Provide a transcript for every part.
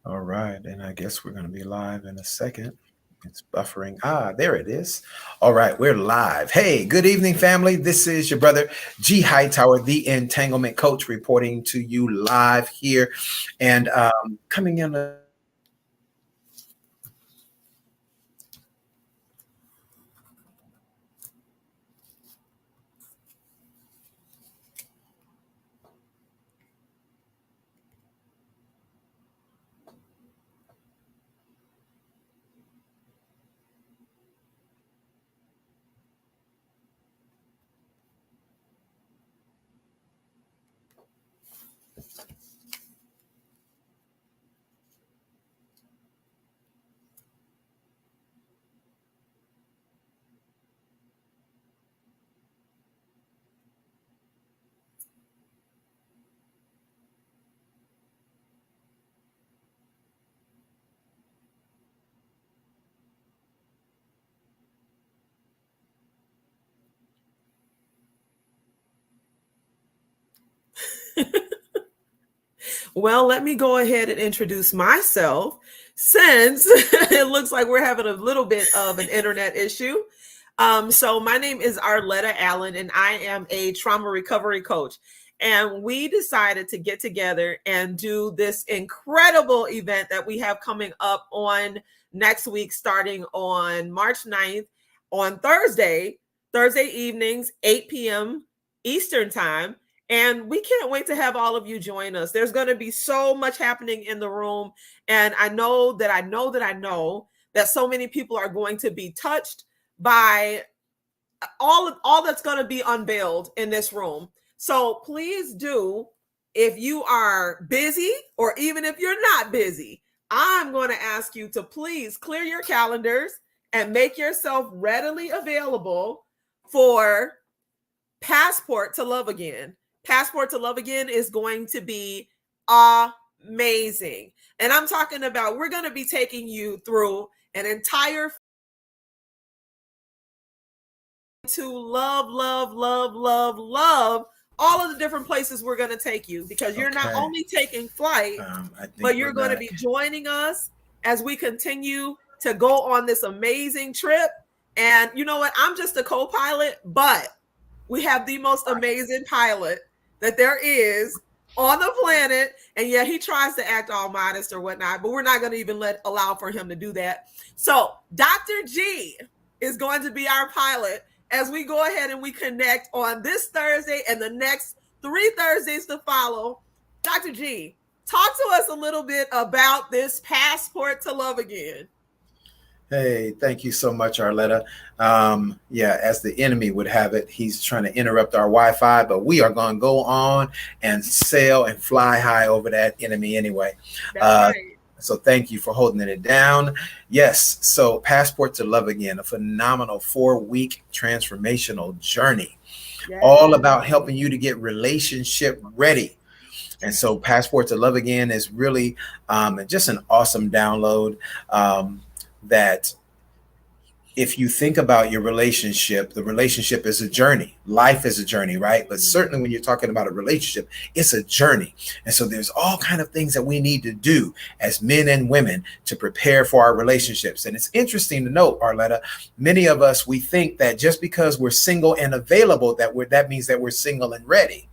All right, and I guess we're going to be live in a second. It's buffering. There it is. All right, we're live. Hey, good evening, family. This is your brother G Hightower, the Entanglement Coach, reporting to you live here, and coming in. Well, let me go ahead and introduce myself since it looks like we're having a little bit of an internet issue. So my name is Arletta Allen, and I am a trauma recovery coach. And we decided to get together and do this incredible event that we have coming up on next week, starting on March 9th on Thursday evenings, 8 p.m. Eastern time. And we can't wait to have all of you join us. There's going to be so much happening in the room. And I know that so many people are going to be touched by all that's going to be unveiled in this room. So please do, if you are busy or even if you're not busy, I'm going to ask you to please clear your calendars and make yourself readily available for Passport to Love Again. Passport to Love Again is going to be amazing. And I'm talking about, we're going to be taking you through an entire to love all of the different places we're going to take you, because you're not only taking flight, but you're going to be joining us as we continue to go on this amazing trip. And you know what? I'm just a co-pilot, but we have the most amazing pilot that there is on the planet. And yet he tries to act all modest or whatnot, but we're not going to even allow for him to do that. So Dr. G is going to be our pilot as we go ahead and we connect on this Thursday and the next 3 Thursdays to follow. Dr. G, talk to us a little bit about this Passport to Love Again. Hey, thank you so much, Arletta. As the enemy would have it, he's trying to interrupt our Wi-Fi, but we are going to go on and sail and fly high over that enemy anyway. That's right. So thank you for holding it down. Yes, so Passport to Love Again, a phenomenal 4-week transformational journey, all about helping you to get relationship ready. And so Passport to Love Again is really just an awesome download. That if you think about your relationship, the relationship is a journey. Life is a journey, right? But certainly when you're talking about a relationship, it's a journey. And so there's all kind of things that we need to do as men and women to prepare for our relationships. And it's interesting to note, Arletta, many of us, we think that just because we're single and available, that means that we're single and ready.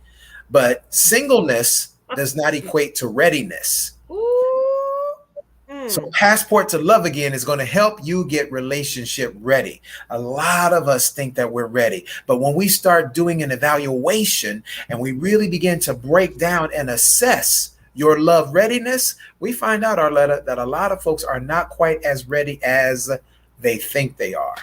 But singleness does not equate to readiness. So Passport to Love Again is going to help you get relationship ready. A lot of us think that we're ready, but when we start doing an evaluation and we really begin to break down and assess your love readiness, we find out, Arletta, that a lot of folks are not quite as ready as they think they are.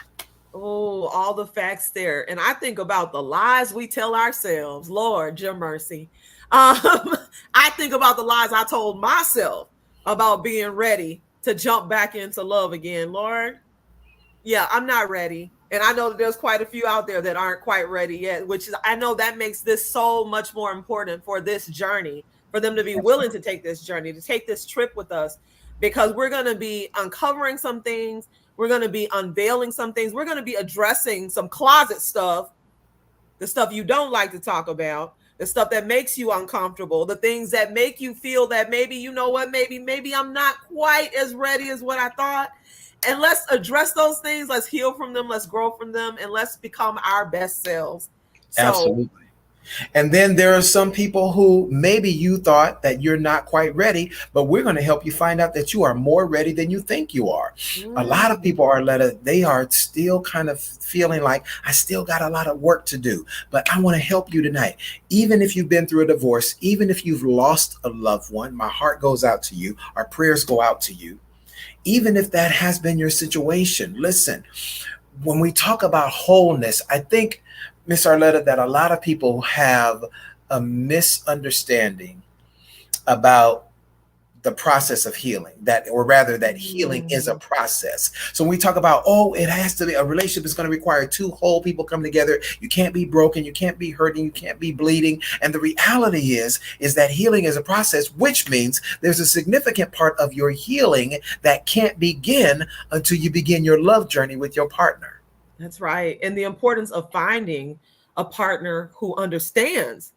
Oh, all the facts there. And I think about the lies we tell ourselves. Lord, your mercy. I think about the lies I told myself about being ready to jump back into love again. Lord, yeah, I'm not ready. And I know that there's quite a few out there that aren't quite ready yet, which is, I know that makes this so much more important for this journey, for them to be willing to take this journey, to take this trip with us, because we're going to be uncovering some things. We're going to be unveiling some things. We're going to be addressing some closet stuff, the stuff you don't like to talk about. the stuff that makes you uncomfortable, the things that make you feel that maybe, you know what, maybe I'm not quite as ready as what I thought. And let's address those things. Let's heal from them. Let's grow from them. And let's become our best selves. So, Absolutely. And then there are some people who maybe you thought that you're not quite ready, but we're going to help you find out that you are more ready than you think you are. A lot of people, Arletta, they are still kind of feeling like, I still got a lot of work to do, but I want to help you tonight. Even if you've been through a divorce, even if you've lost a loved one, my heart goes out to you. Our prayers go out to you. Even if that has been your situation, listen, when we talk about wholeness, I think, Miss Arletta, that a lot of people have a misunderstanding about the process of healing, or rather that healing is a process. So when we talk about, oh, it has to be, a relationship is going to require two whole people coming together. You can't be broken. You can't be hurting. You can't be bleeding. And the reality is that healing is a process, which means there's a significant part of your healing that can't begin until you begin your love journey with your partner. That's right. And the importance of finding a partner who understands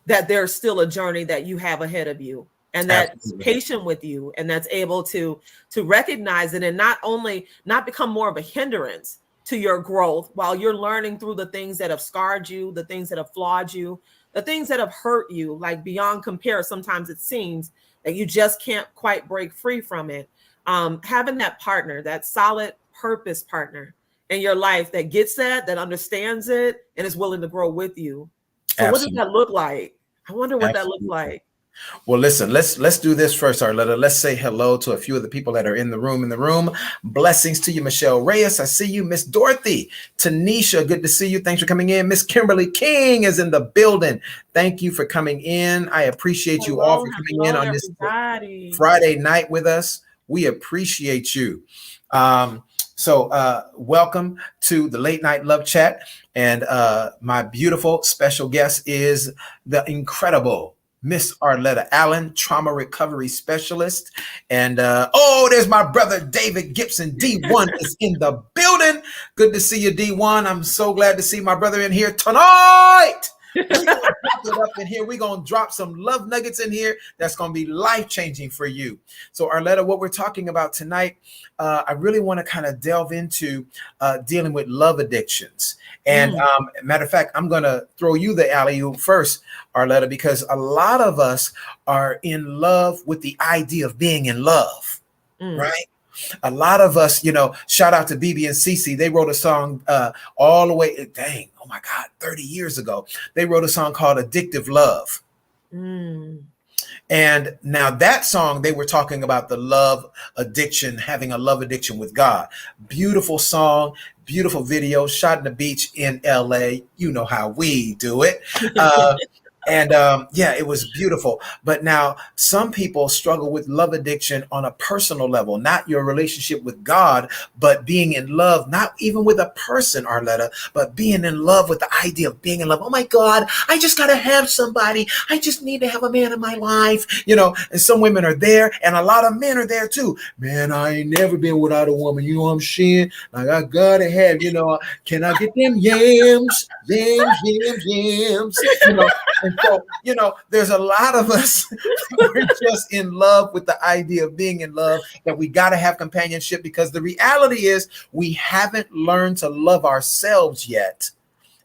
that there's still a journey that you have ahead of you, and that's patient with you, and that's able to recognize it, and not become more of a hindrance to your growth while you're learning through the things that have scarred you, the things that have flawed you, the things that have hurt you, like beyond compare. Sometimes it seems that you just can't quite break free from it. Having that partner, that solid purpose partner in your life that gets that understands it, and is willing to grow with you. So what does that look like? I wonder what that looks like. Well, listen, let's do this first, Arletta. Let's say hello to a few of the people that are in the room. Blessings to you, Michelle Reyes. I see you. Miss Dorothy, Tanisha, good to see you. Thanks for coming in. Miss Kimberly King is in the building. Thank you for coming in. I appreciate you all for coming in on this Friday night with us. We appreciate you. So welcome to the Late Night Love Chat. And my beautiful special guest is the incredible Miss Arletta Allen, trauma recovery specialist. And there's my brother David Gibson. D1 is in the building. Good to see you, D1. I'm so glad to see my brother in here tonight. We're gonna drop it up in here. We're gonna drop some love nuggets in here that's gonna be life-changing for you. So Arletta, what we're talking about tonight, I really want to kind of delve into dealing with love addictions. And matter of fact, I'm gonna throw you the alley-oop first, Arletta, because a lot of us are in love with the idea of being in love, right? A lot of us, shout out to BB and Cece. They wrote a song all the way, oh my God, 30 years ago. They wrote a song called Addictive Love. And now that song, they were talking about the love addiction, having a love addiction with God. Beautiful song, beautiful video, shot in the beach in LA. You know how we do it. And it was beautiful. But now some people struggle with love addiction on a personal level, not your relationship with God, but being in love, not even with a person, Arletta, but being in love with the idea of being in love. Oh my God, I just got to have somebody. I just need to have a man in my life, and some women are there and a lot of men are there too. Man, I ain't never been without a woman. You know what I'm saying? Like I got to have, can I get them yams? And so, there's a lot of us we're just in love with the idea of being in love, that we got to have companionship, because the reality is we haven't learned to love ourselves yet.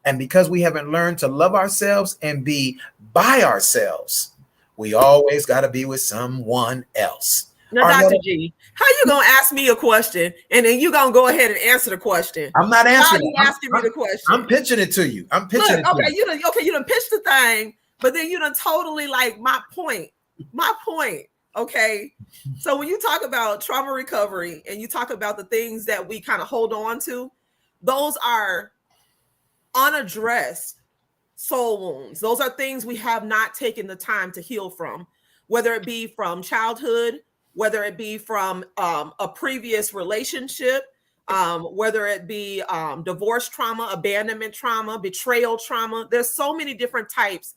And because we haven't learned to love ourselves and be by ourselves, we always got to be with someone else. Now, Dr. G, how you going to ask me a question and then you going to go ahead and answer the question? I'm not answering. Why are you asking me the question? I'm pitching it to you. You done pitched the thing, but then you done totally my point. Okay. So when you talk about trauma recovery and you talk about the things that we kind of hold on to, those are unaddressed soul wounds. Those are things we have not taken the time to heal from, whether it be from childhood, whether it be from a previous relationship, whether it be divorce trauma, abandonment trauma, betrayal trauma. There's so many different types,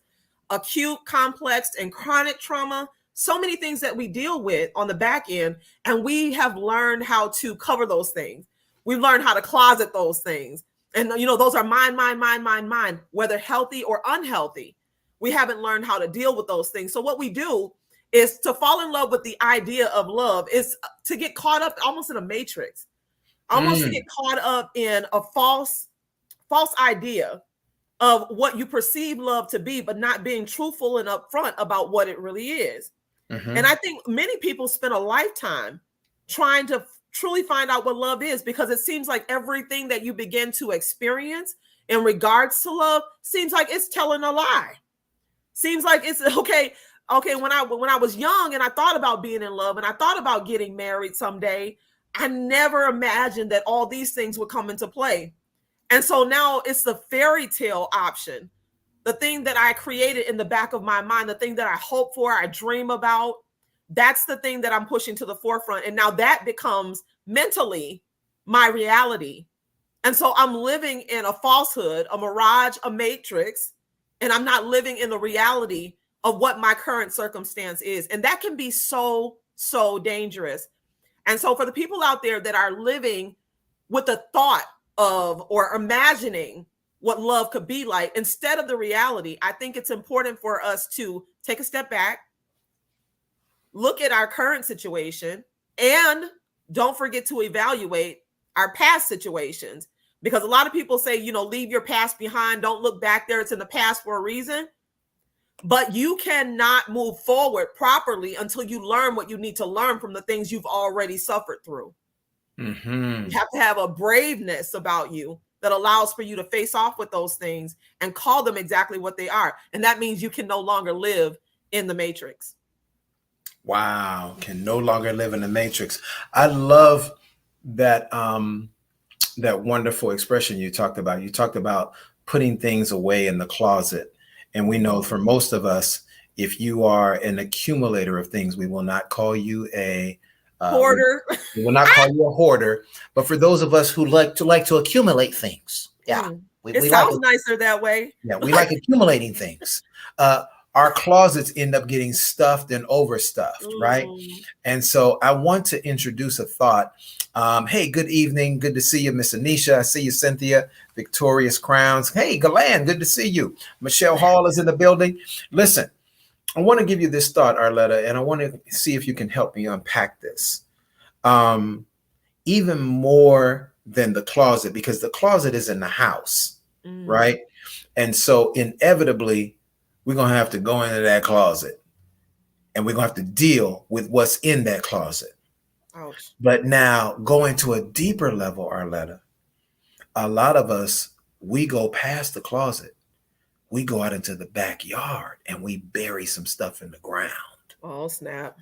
acute, complex, and chronic trauma. So many things that we deal with on the back end, and we have learned how to cover those things. We've learned how to closet those things. And, those are mine, whether healthy or unhealthy. we haven't learned how to deal with those things. So what we do is to fall in love with the idea of love is to get caught up almost in a matrix, almost to get caught up in a false idea of what you perceive love to be, but not being truthful and upfront about what it really is. And I think many people spend a lifetime trying to truly find out what love is, because it seems like everything that you begin to experience in regards to love seems like it's telling a lie. Seems like it's okay. When I was young and I thought about being in love and I thought about getting married someday, I never imagined that all these things would come into play. And so now it's the fairy tale option, the thing that I created in the back of my mind, the thing that I hope for, I dream about. That's the thing that I'm pushing to the forefront. And now that becomes mentally my reality. And so I'm living in a falsehood, a mirage, a matrix, and I'm not living in the reality of what my current circumstance is. And that can be so, so dangerous. And so for the people out there that are living with the thought of or imagining what love could be like instead of the reality, I think it's important for us to take a step back, look at our current situation, and don't forget to evaluate our past situations. Because a lot of people say, leave your past behind, don't look back there, it's in the past for a reason. But you cannot move forward properly until you learn what you need to learn from the things you've already suffered through. You have to have a braveness about you that allows for you to face off with those things and call them exactly what they are. And that means you can no longer live in the matrix. Wow, can no longer live in the matrix. I love that that wonderful expression you talked about. You talked about putting things away in the closet. And we know for most of us, if you are an accumulator of things, we will not call you a hoarder. We will not call you a hoarder. But for those of us who like to accumulate things, it sounds nicer that way. Yeah, we like accumulating things. Our closets end up getting stuffed and overstuffed, right? And so I want to introduce a thought. Hey, good evening. Good to see you, Miss Anisha. I see you, Cynthia. Victorious Crowns. Hey, Galan, good to see you. Michelle Hall is in the building. Listen, I want to give you this thought, Arletta, and I want to see if you can help me unpack this. Even more than the closet, because the closet is in the house, right? And so inevitably, we're going to have to go into that closet and we're going to have to deal with what's in that closet. Ouch. But now going to a deeper level, Arletta, a lot of us, we go past the closet. We go out into the backyard and we bury some stuff in the ground. Oh, snap.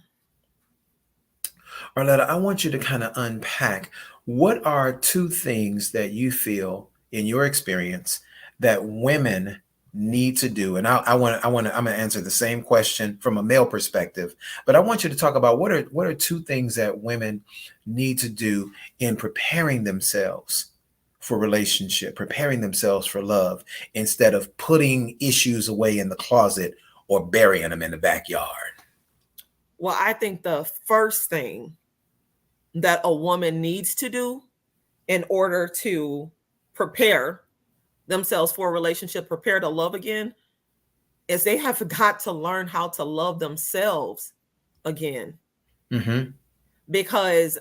Arletta, I want you to kind of unpack, what are two things that you feel in your experience that women need to do? And I'm going to answer the same question from a male perspective, but I want you to talk about what are two things that women need to do in preparing themselves for relationship, preparing themselves for love, instead of putting issues away in the closet or burying them in the backyard. Well, I think the first thing that a woman needs to do in order to prepare themselves for a relationship, prepare to love again, is they have got to learn how to love themselves again. Because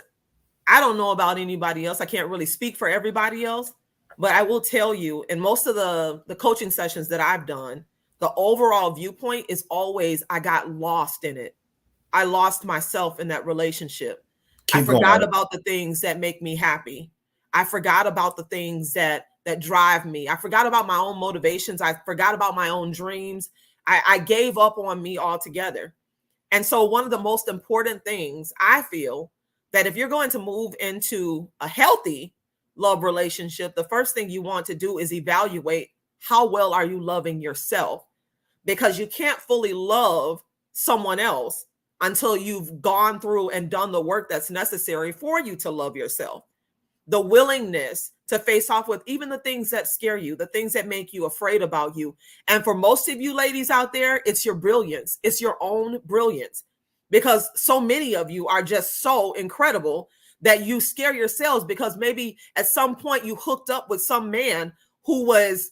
I don't know about anybody else. I can't really speak for everybody else, but I will tell you, in most of the coaching sessions that I've done, the overall viewpoint is always, I got lost in it. I lost myself in that relationship. I forgot about the things that make me happy. I forgot about the things that drive me. I forgot about my own motivations. I forgot about my own dreams. I gave up on me altogether. And so one of the most important things I feel that if you're going to move into a healthy love relationship, the first thing you want to do is evaluate how well are you loving yourself, because you can't fully love someone else until you've gone through and done the work that's necessary for you to love yourself. The willingness to face off with even the things that scare you, the things that make you afraid about you. And for most of you ladies out there, it's your brilliance. It's your own brilliance, because so many of you are just so incredible that you scare yourselves because maybe at some point you hooked up with some man who was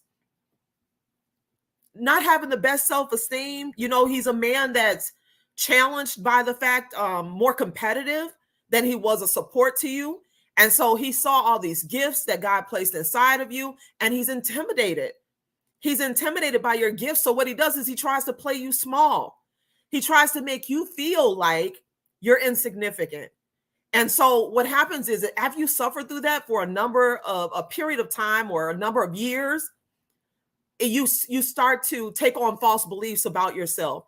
not having the best self-esteem. You know, he's a man that's challenged by the fact, more competitive than he was a support to you. And so he saw all these gifts that God placed inside of you, and he's intimidated. He's intimidated by your gifts. So what he does is he tries to play you small. He tries to make you feel like you're insignificant. And so what happens is that after you suffer through that for a period of time or a number of years, you start to take on false beliefs about yourself.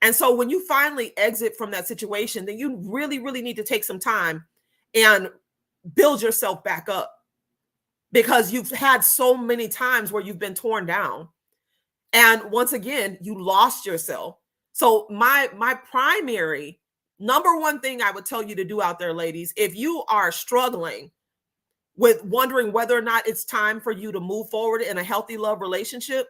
And so when you finally exit from that situation, then you really, really need to take some time and build yourself back up, because you've had so many times where you've been torn down. And once again, you lost yourself. So my primary number one thing I would tell you to do out there, ladies, if you are struggling with wondering whether or not it's time for you to move forward in a healthy love relationship,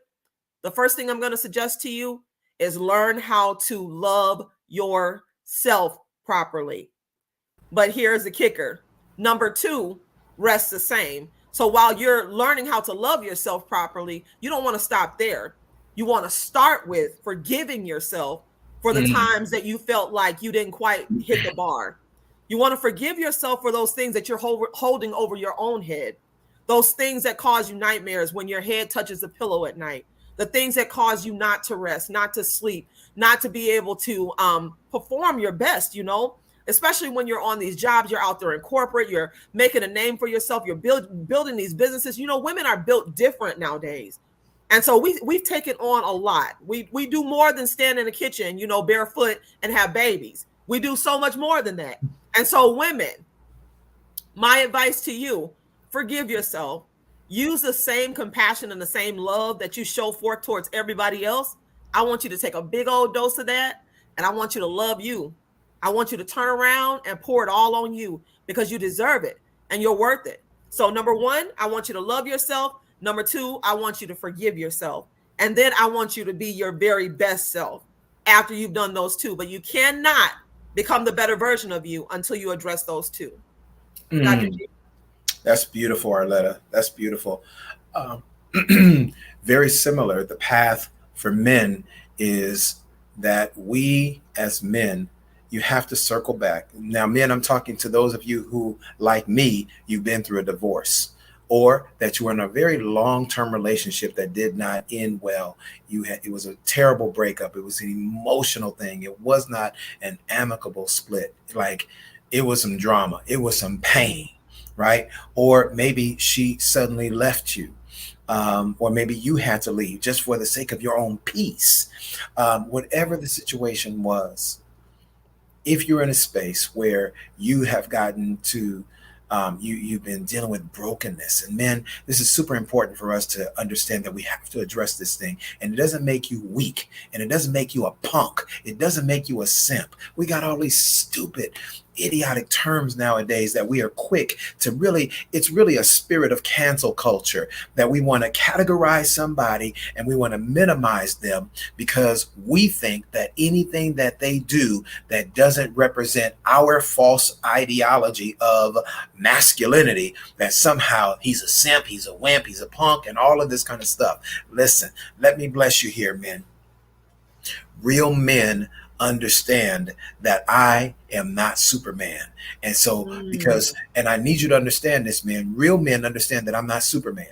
the first thing I'm going to suggest to you is learn how to love yourself properly. But here's the kicker. Number two, rest the same. So while you're learning how to love yourself properly, you don't want to stop there. You want to start with forgiving yourself for the times that you felt like you didn't quite hit the bar. You want to forgive yourself for those things that you're holding over your own head, those things that cause you nightmares when your head touches the pillow at night, the things that cause you not to rest, not to sleep, not to be able to perform your best, you know, especially when you're on these jobs, you're out there in corporate, you're making a name for yourself, you're building these businesses. You know, women are built different nowadays. And so we've taken on a lot. We do more than stand in the kitchen, you know, barefoot and have babies. We do so much more than that. And so women, my advice to you, forgive yourself. Use the same compassion and the same love that you show forth towards everybody else. I want you to take a big old dose of that, and I want you to love you. I want you to turn around and pour it all on you, because you deserve it and you're worth it. So number one, I want you to love yourself. Number two, I want you to forgive yourself. And then I want you to be your very best self after you've done those two. But you cannot become the better version of you until you address those two. Dr. G. That's beautiful, Arletta. That's beautiful. Very similar. The path for men is that we as men, you have to circle back. Now, men, I'm talking to those of you who, like me, you've been through a divorce, or that you were in a very long-term relationship that did not end well. It was a terrible breakup. It was an emotional thing. It was not an amicable split. Like, it was some drama. It was some pain, right? Or maybe she suddenly left you. Or maybe you had to leave just for the sake of your own peace. Whatever the situation was, if you're in a space where you have gotten to you've been dealing with brokenness, and men, this is super important for us to understand that we have to address this thing. And it doesn't make you weak, and it doesn't make you a punk. It doesn't make you a simp. We got all these stupid, idiotic terms nowadays that we are quick to it's really a spirit of cancel culture, that we want to categorize somebody and we want to minimize them because we think that anything that they do that doesn't represent our false ideology of masculinity, that somehow he's a simp, he's a wimp, he's a punk, and all of this kind of stuff. Listen, let me bless you here, men. Real men understand that I am not Superman. And so, and I need you to understand this, man. Real men understand that I'm not Superman.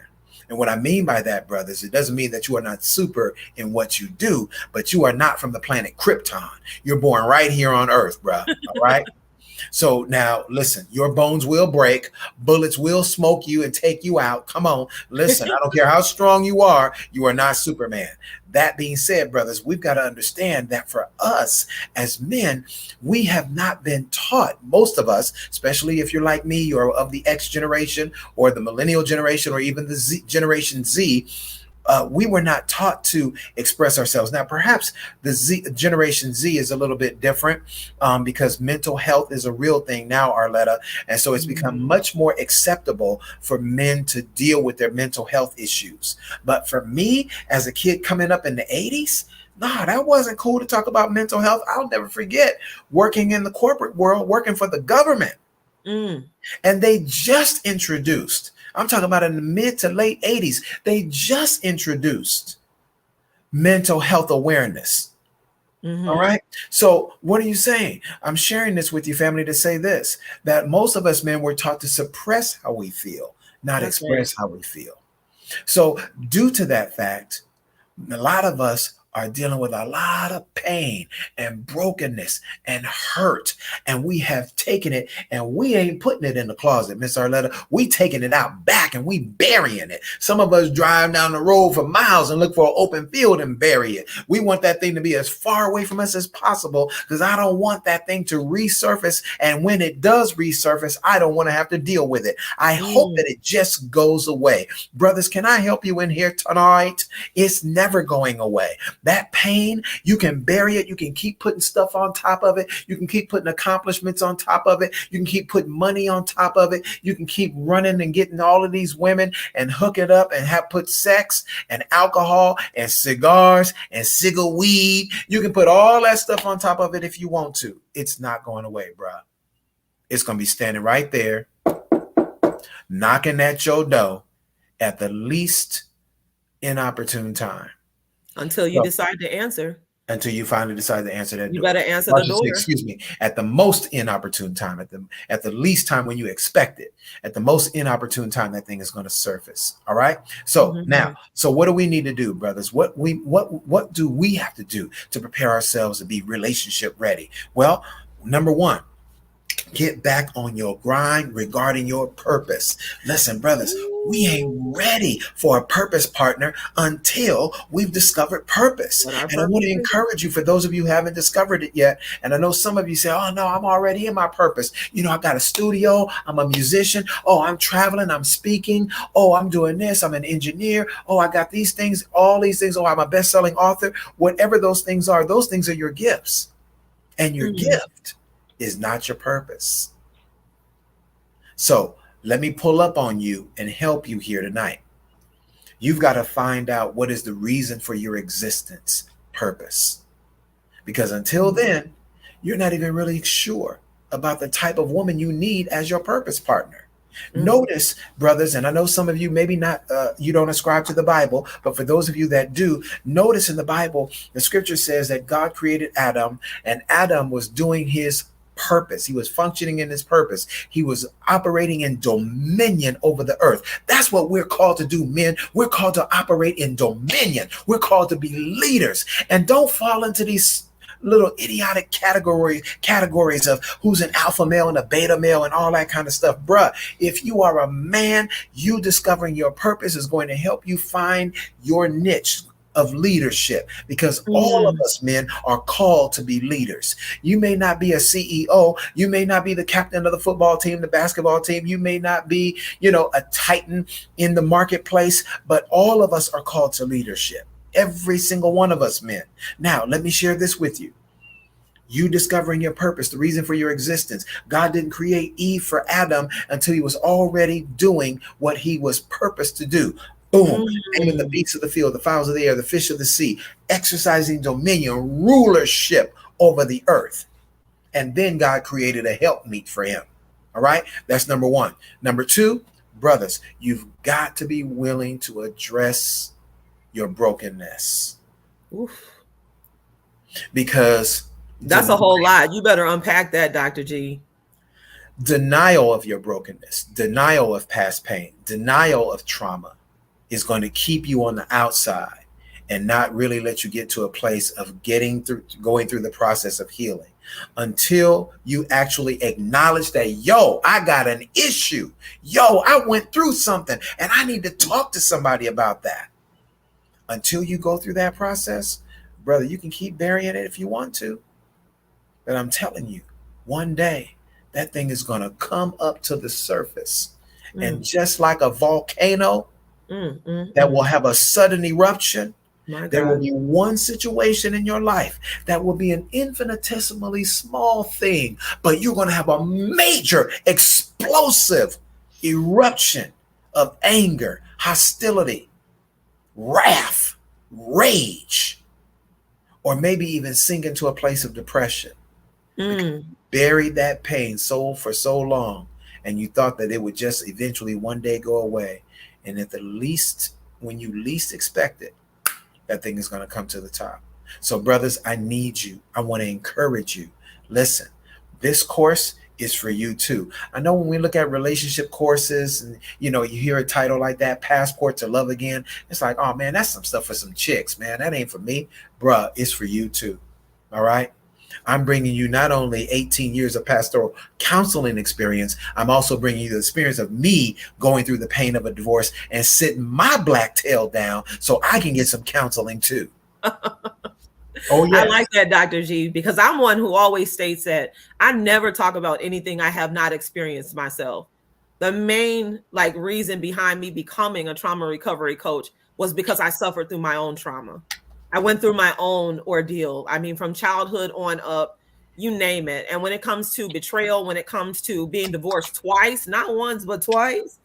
And what I mean by that, brothers, it doesn't mean that you are not super in what you do, but you are not from the planet Krypton. You're born right here on Earth, bro. All right. So now listen, your bones will break, bullets will smoke you and take you out. Come on, listen, I don't care how strong you are not Superman. That being said, brothers, we've got to understand that for us as men, we have not been taught, most of us, especially if you're like me, you're of the X generation or the millennial generation or even the Generation Z, we were not taught to express ourselves. Now, perhaps the Generation Z is a little bit different because mental health is a real thing now, Arletta. And so it's become much more acceptable for men to deal with their mental health issues. But for me, as a kid coming up in the 80s, no, that wasn't cool to talk about mental health. I'll never forget working in the corporate world, working for the government. And they just introduced, I'm talking about in the mid to late 80s, they just introduced mental health awareness. All right. So what are you saying? I'm sharing this with you, family, to say this, that most of us men were taught to suppress how we feel, not That's right. express how we feel. So due to that fact, a lot of us are dealing with a lot of pain and brokenness and hurt. And we have taken it and we ain't putting it in the closet, Miss Arletta. We taking it out back and we burying it. Some of us drive down the road for miles and look for an open field and bury it. We want that thing to be as far away from us as possible because I don't want that thing to resurface. And when it does resurface, I don't want to have to deal with it. I hope that it just goes away. Brothers, can I help you in here tonight? It's never going away. That pain, you can bury it. You can keep putting stuff on top of it. You can keep putting accomplishments on top of it. You can keep putting money on top of it. You can keep running and getting all of these women and hook it up and have put sex and alcohol and cigars and cigar weed. You can put all that stuff on top of it if you want to. It's not going away, bro. It's going to be standing right there, knocking at your door at the least inopportune time. Until you decide to answer. Until you finally decide to answer that you door. Better answer the door. Excuse me. At the most inopportune time, at the least time when you expect it, at the most inopportune time, that thing is going to surface. All right. So now, so what do we need to do, brothers? What do we have to do to prepare ourselves to be relationship ready? Well, number one, get back on your grind regarding your purpose. Listen, brothers, we ain't ready for a purpose partner until we've discovered purpose. And I want to encourage you, for those of you who haven't discovered it yet, and I know some of you say, oh no, I'm already in my purpose. You know, I got a studio, I'm a musician, oh, I'm traveling, I'm speaking, oh, I'm doing this, I'm an engineer, oh, I got these things, all these things, oh, I'm a best-selling author. Whatever those things are your gifts. And your gift is not your purpose. So let me pull up on you and help you here tonight. You've got to find out what is the reason for your existence, purpose. Because until then, you're not even really sure about the type of woman you need as your purpose partner. Notice, brothers, and I know some of you maybe not, you don't ascribe to the Bible, but for those of you that do, notice in the Bible, the scripture says that God created Adam, and Adam was doing his purpose. He was functioning in his purpose. He was operating in dominion over the earth. That's what we're called to do, men. We're called to operate in dominion. We're called to be leaders. And don't fall into these little idiotic categories of who's an alpha male and a beta male and all that kind of stuff. Bruh, if you are a man, you discovering your purpose is going to help you find your niche of leadership, because all of us men are called to be leaders. You may not be a CEO, you may not be the captain of the football team, the basketball team, you may not be, a titan in the marketplace, but all of us are called to leadership. Every single one of us men. Now, let me share this with you. You discovering your purpose, the reason for your existence. God didn't create Eve for Adam until he was already doing what he was purposed to do. Boom, naming the beasts of the field, the fowls of the air, the fish of the sea, exercising dominion, rulership over the earth. And then God created a helpmeet for him. All right, that's number one. Number two, brothers, you've got to be willing to address your brokenness. Oof. Because that's a whole lot. You better unpack that, Dr. G. Denial of your brokenness, denial of past pain, denial of trauma is going to keep you on the outside and not really let you get to a place of going through the process of healing until you actually acknowledge that, yo, I got an issue. Yo, I went through something and I need to talk to somebody about that. Until you go through that process, brother, you can keep burying it if you want to. But I'm telling you, one day that thing is going to come up to the surface. And just like a volcano that will have a sudden eruption, there will be one situation in your life that will be an infinitesimally small thing, but you're going to have a major explosive eruption of anger, hostility, wrath, rage, or maybe even sink into a place of depression. Buried that pain for so long, and you thought that it would just eventually one day go away. And at the least, when you least expect it, that thing is going to come to the top. So, brothers, I need you. I want to encourage you. Listen, this course is for you too. I know when we look at relationship courses and you hear a title like that, Passport to Love Again, it's like, oh man, that's some stuff for some chicks, man. That ain't for me. Bruh, it's for you too. All right. I'm bringing you not only 18 years of pastoral counseling experience, I'm also bringing you the experience of me going through the pain of a divorce and sitting my black tail down so I can get some counseling too. Oh, yeah. I like that, Dr. G, because I'm one who always states that I never talk about anything I have not experienced myself. The main reason behind me becoming a trauma recovery coach was because I suffered through my own trauma. I went through my own ordeal. I mean, from childhood on up, you name it. And when it comes to betrayal, when it comes to being divorced twice, not once, but twice,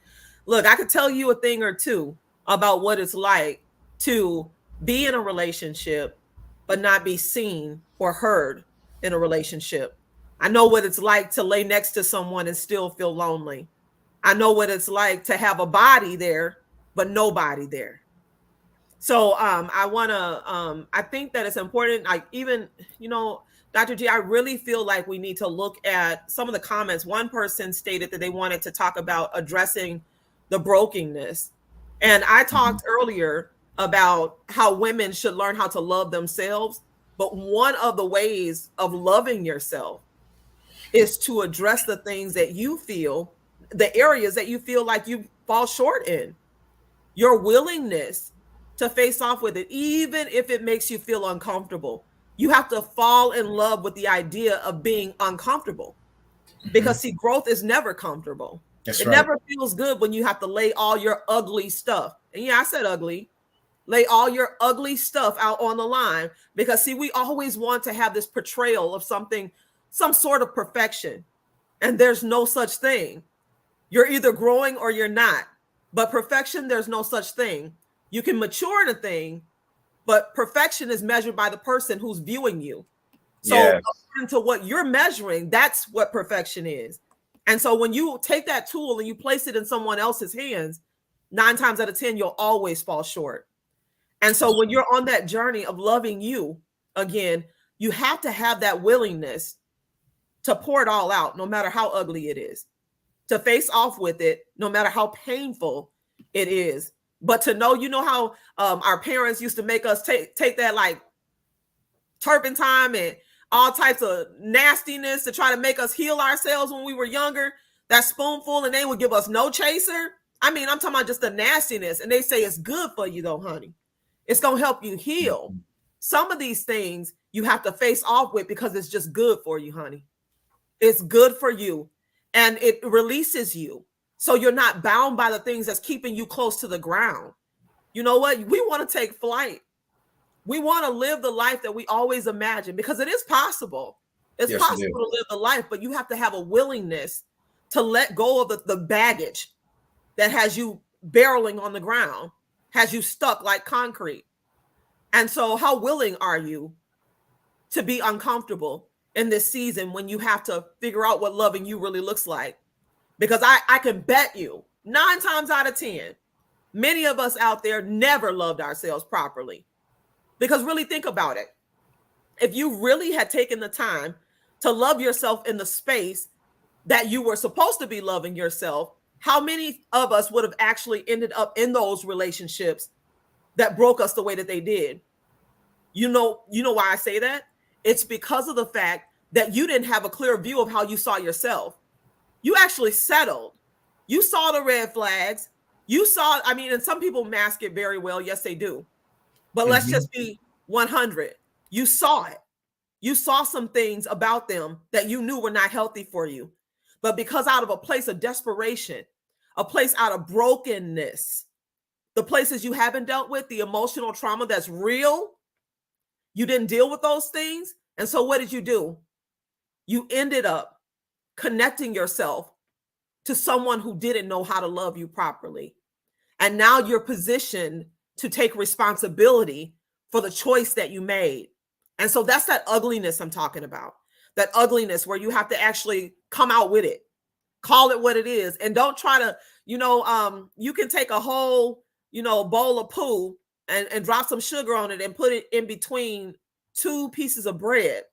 look, I could tell you a thing or two about what it's like to be in a relationship but not be seen or heard in a relationship. I know what it's like to lay next to someone and still feel lonely. I know what it's like to have a body there, but nobody there. So I think that it's important, even, Dr. G, I really feel like we need to look at some of the comments. One person stated that they wanted to talk about addressing the brokenness. And I talked earlier about how women should learn how to love themselves. But one of the ways of loving yourself is to address the things that you feel, the areas that you feel like you fall short in. Your willingness to face off with it, even if it makes you feel uncomfortable. You have to fall in love with the idea of being uncomfortable. Because see, growth is never comfortable. It never feels good when you have to lay all your ugly stuff. And yeah, I said ugly. Lay all your ugly stuff out on the line, because see, we always want to have this portrayal of something, some sort of perfection. And there's no such thing. You're either growing or you're not. But perfection, there's no such thing. You can mature in a thing, but perfection is measured by the person who's viewing you. So according to what you're measuring, that's what perfection is. And so when you take that tool and you place it in someone else's hands, 9 times out of 10, you'll always fall short. And so when you're on that journey of loving you again, you have to have that willingness to pour it all out, no matter how ugly it is, to face off with it, no matter how painful it is. But to know, how our parents used to make us take that turpentine and all types of nastiness to try to make us heal ourselves when we were younger, that spoonful, and they would give us no chaser. I mean, I'm talking about just the nastiness. And they say it's good for you though, honey. It's going to help you heal. Some of these things you have to face off with because it's just good for you, honey. It's good for you. And it releases you. So you're not bound by the things that's keeping you close to the ground. You know what? We want to take flight. We want to live the life that we always imagine, because it is possible. It's possible to live the life, but you have to have a willingness to let go of the baggage that has you barreling on the ground, has you stuck like concrete. And so how willing are you to be uncomfortable in this season when you have to figure out what loving you really looks like? Because I can bet you 9 times out of 10, many of us out there never loved ourselves properly. Because really think about it. If you really had taken the time to love yourself in the space that you were supposed to be loving yourself, how many of us would have actually ended up in those relationships that broke us the way that they did? You know why I say that? It's because of the fact that you didn't have a clear view of how you saw yourself. You actually settled. You saw the red flags. You saw, and some people mask it very well. Yes, they do. But let's just be 100. You saw it. You saw some things about them that you knew were not healthy for you. But because out of a place of desperation, a place out of brokenness, the places you haven't dealt with, the emotional trauma that's real, you didn't deal with those things. And so what did you do? You ended up connecting yourself to someone who didn't know how to love you properly. And now you're positioned to take responsibility for the choice that you made. And so that's that ugliness I'm talking about. That ugliness where you have to actually come out with it. Call it what it is. And don't try to, you can take a whole, bowl of poo and drop some sugar on it and put it in between two pieces of bread.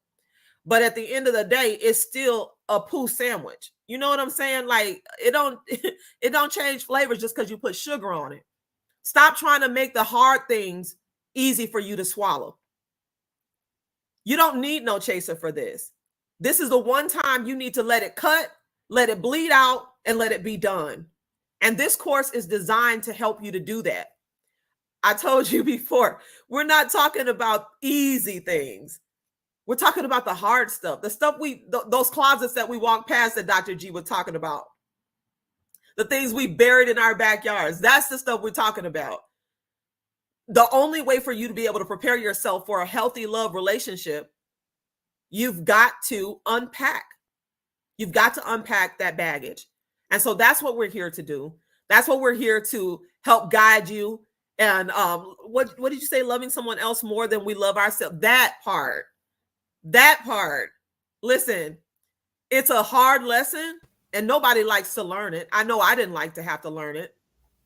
But at the end of the day, it's still a poo sandwich. You know what I'm saying? Like it don't change flavors just because you put sugar on it. Stop trying to make the hard things easy for you to swallow. You don't need no chaser for this. This is the one time you need to let it cut, let it bleed out, and let it be done. And this course is designed to help you to do that. I told you before, we're not talking about easy things. We're talking about the hard stuff, the stuff those closets that we walk past that Dr. G was talking about, the things we buried in our backyards. That's the stuff we're talking about. The only way for you to be able to prepare yourself for a healthy love relationship, you've got to unpack. You've got to unpack that baggage. And so that's what we're here to do. That's what we're here to help guide you. And what did you say? Loving someone else more than we love ourselves. That part. Listen, it's a hard lesson and nobody likes to learn it. I know I didn't like to have to learn it.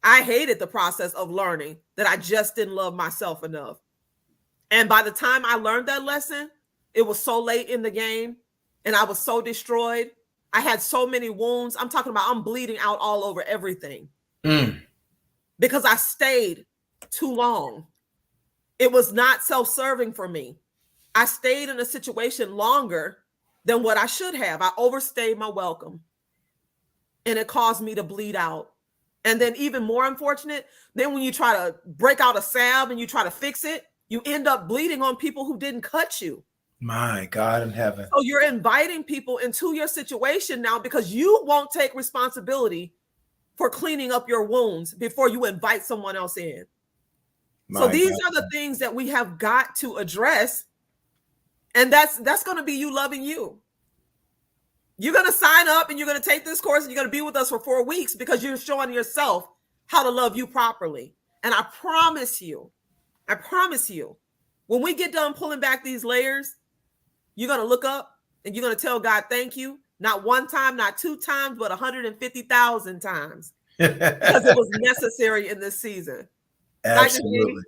I hated the process of learning that I just didn't love myself enough. And by the time I learned that lesson, it was so late in the game and I was so destroyed. I had so many wounds. I'm talking about I'm bleeding out all over everything because I stayed too long. It was not self-serving for me. I stayed in a situation longer than what I should have. I overstayed my welcome and it caused me to bleed out. And then even more unfortunate, then when you try to break out a salve and you try to fix it, you end up bleeding on people who didn't cut you. My God in heaven. So you're inviting people into your situation now because you won't take responsibility for cleaning up your wounds before you invite someone else in. So these are the things that we have got to address. And that's going to be you loving you. You're going to sign up and you're going to take this course and you're going to be with us for 4 weeks because you're showing yourself how to love you properly. And I promise you, when we get done pulling back these layers, you're going to look up and you're going to tell God, thank you. Not one time, not 2 times, but 150,000 times because it was necessary in this season. Absolutely.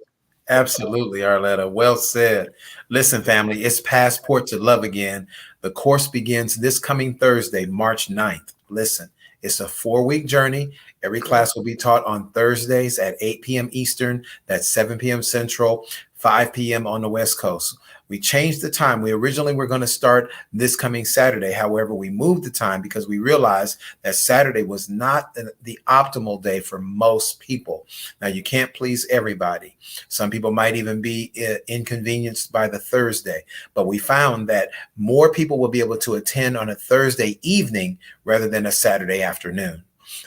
Absolutely, Arletta. Well said. Listen, family, it's Passport to Love Again. The course begins this coming Thursday, March 9th. Listen, it's a 4-week journey. Every class will be taught on Thursdays at 8 p.m. Eastern. That's 7 p.m. Central, 5 p.m. on the West Coast. We changed the time. We originally were going to start this coming Saturday. However, we moved the time because we realized that Saturday was not the optimal day for most people. Now, you can't please everybody. Some people might even be inconvenienced by the Thursday, but we found that more people will be able to attend on a Thursday evening rather than a Saturday afternoon.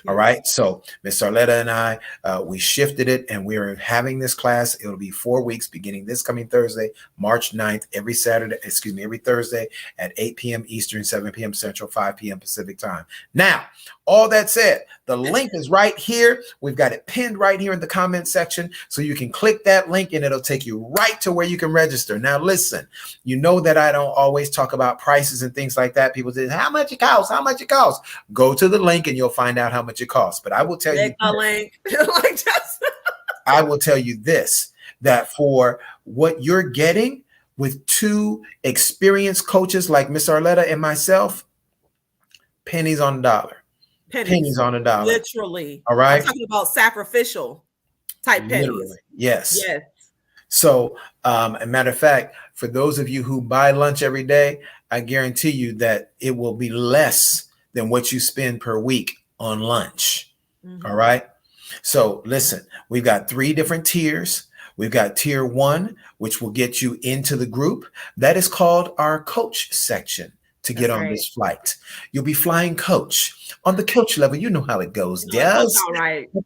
All right. So Miss Arletta and I, we shifted it and we're having this class. It'll be 4 weeks beginning this coming Thursday, March 9th, every Thursday at 8 p.m. Eastern, 7 p.m. Central, 5 p.m. Pacific time. Now, all that said, the link is right here. We've got it pinned right here in the comment section. So you can click that link and it'll take you right to where you can register. Now, listen, you know that I don't always talk about prices and things like that. People say, how much it costs? How much it costs? Go to the link and you'll find out how much it costs. But I will tell you, I will tell you this, that for what you're getting with 2 experienced coaches like Miss Arletta and myself, pennies on the dollar. Pennies on a dollar. Literally. All right. I'm talking about sacrificial type pennies. Literally. Yes. So, a matter of fact, for those of you who buy lunch every day, I guarantee you that it will be less than what you spend per week on lunch. All right. So listen, we've got 3 different tiers. We've got tier 1, which will get you into the group. That is called our coach section. To get on this flight, you'll be flying coach. On the coach level, you know how it goes. Yes,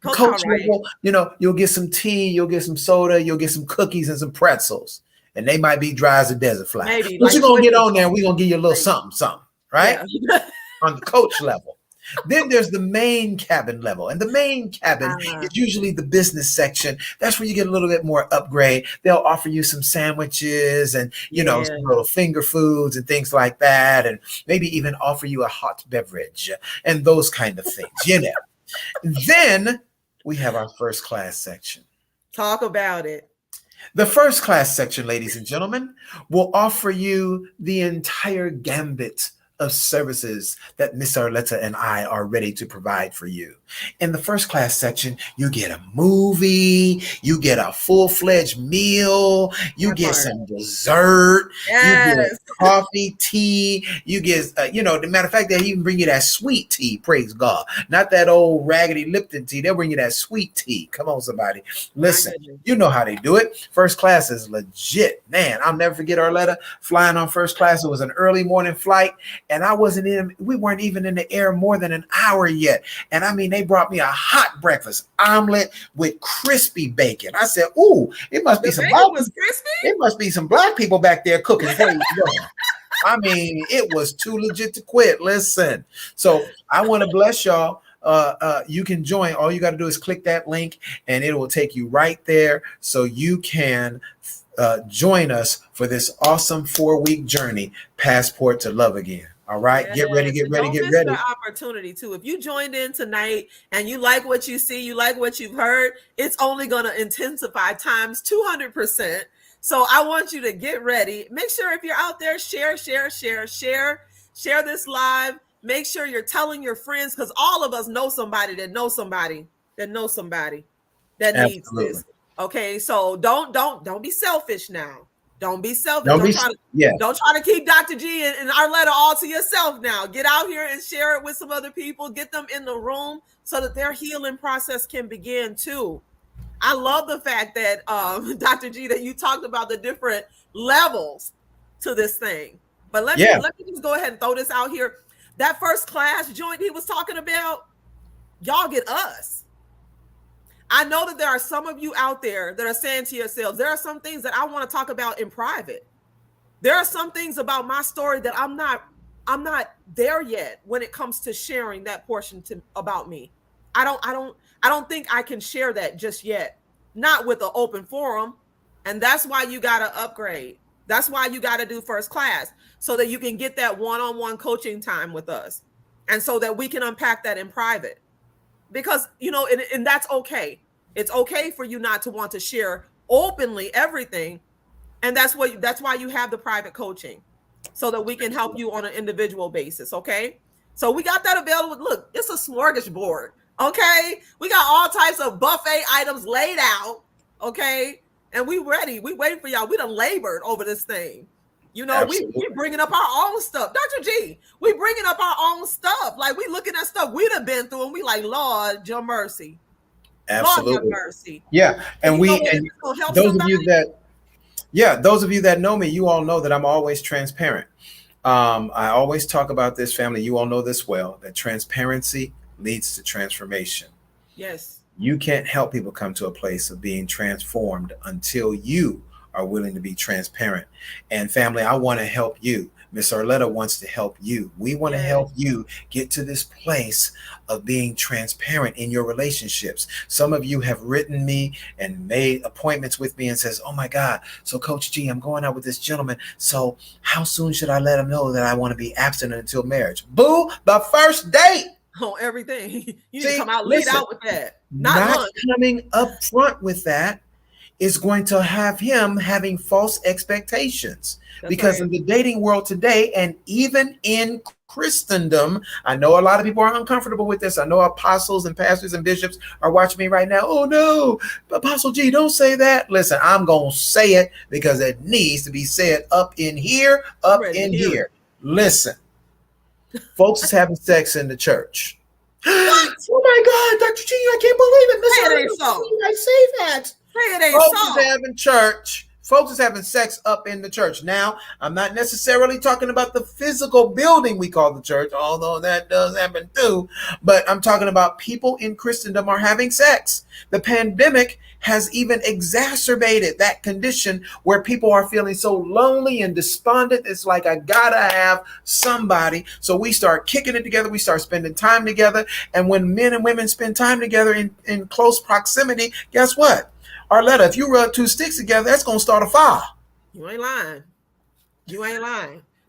coach level, you know, you'll get some tea, you'll get some soda, you'll get some cookies and some pretzels, and they might be dry as a desert fly. Maybe, but you're gonna get on there, and we're gonna give you a little something, right? Yeah. On the coach level. Then there's the main cabin level, and the main cabin is usually the business section. That's where you get a little bit more upgrade. They'll offer you some sandwiches and, you know, some little finger foods and things like that, and maybe even offer you a hot beverage and those kind of things, you know. Then we have our first class section. Talk about it. The first class section, ladies and gentlemen, will offer you the entire gambit of services that Miss Arletta and I are ready to provide for you. In the first class section, you get a movie, you get a full-fledged meal, you That get part. some dessert, you get Yes. coffee, tea, you get, the matter of fact, they even bring you that sweet tea, praise God. Not that old raggedy Lipton tea, they'll bring you that sweet tea. Come on, somebody. My Listen, goodness. you know how they do it. First class is legit. Man, I'll never forget Arletta flying on first class. It was an early morning flight, and we weren't even in the air more than an hour yet. And I mean, they brought me a hot breakfast, omelet with crispy bacon. I said, ooh, it must be The some bacon was crispy. it must be some black people back there cooking. I mean, it was too legit to quit. Listen, so I want to bless y'all. You can join. All you got to do is click that link, and it will take you right there, so you can join us for this awesome 4-week journey, Passport to Love Again. All right, Yes. Get ready, get ready, Don't get miss ready. the opportunity too. If you joined in tonight and you like what you see, you like what you've heard, it's only going to intensify times 200%. So I want you to get ready. Make sure if you're out there, share this live. Make sure you're telling your friends, because all of us know somebody that knows somebody that knows somebody that needs Absolutely. this. Okay, so don't be selfish now. Don't be selfish. Don't try to keep Dr. G and Arletta all to yourself now. Get out here and share it with some other people. Get them in the room so that their healing process can begin too. I love the fact that Dr. G, that you talked about the different levels to this thing. But let me just go ahead and throw this out here. That first class joint he was talking about, y'all get us. I know that there are some of you out there that are saying to yourselves, there are some things that I want to talk about in private. There are some things about my story that I'm not there yet when it comes to sharing that portion about me. I don't think I can share that just yet. Not with an open forum. And that's why you got to upgrade. That's why you got to do first class, so that you can get that one-on-one coaching time with us. And so that we can unpack that in private. Because, and that's okay. It's okay for you not to want to share openly everything. And that's why you have the private coaching, so that we can help you on an individual basis. Okay. So we got that available. Look, it's a smorgasbord. Okay. We got all types of buffet items laid out. Okay. And we ready. We waiting for y'all. We done labored over this thing. We bringing up our own stuff. Dr. G, we bringing up our own stuff. Like, we looking at stuff we done been through, and we like, Lord, your mercy. Absolutely. Lord, your mercy. Yeah. And those of you that know me, you all know that I'm always transparent. I always talk about this, family. You all know this well, that transparency leads to transformation. Yes. You can't help people come to a place of being transformed until you are willing to be transparent. And family, I want to help you. Miss Arletta wants to help you. We want to help you get to this place of being transparent in your relationships. Some of you have written me and made appointments with me and says, oh my God, so Coach G, I'm going out with this gentleman. So how soon should I let him know that I want to be abstinent until marriage? Boo, the first date. Oh, everything. You need to come out laid out with that. Not coming up front with that is going to have him having false expectations. That's because in the dating world today, and even in Christendom, I know a lot of people are uncomfortable with this. I know apostles and pastors and bishops are watching me right now. Oh no, Apostle G, don't say that. Listen, I'm going to say it because it needs to be said up in here. Listen, folks is having sex in the church. What? Oh my God, Dr. G, I can't believe it. Say it ain't so. I say that. Say it ain't so. Folks is having sex up in the church. Now, I'm not necessarily talking about the physical building we call the church, although that does happen too. But I'm talking about people in Christendom are having sex. The pandemic has even exacerbated that condition where people are feeling so lonely and despondent. It's like, I gotta have somebody. So we start kicking it together. We start spending time together. And when men and women spend time together in close proximity, guess what? Arletta, if you rub two sticks together, that's going to start a fire. You ain't lying.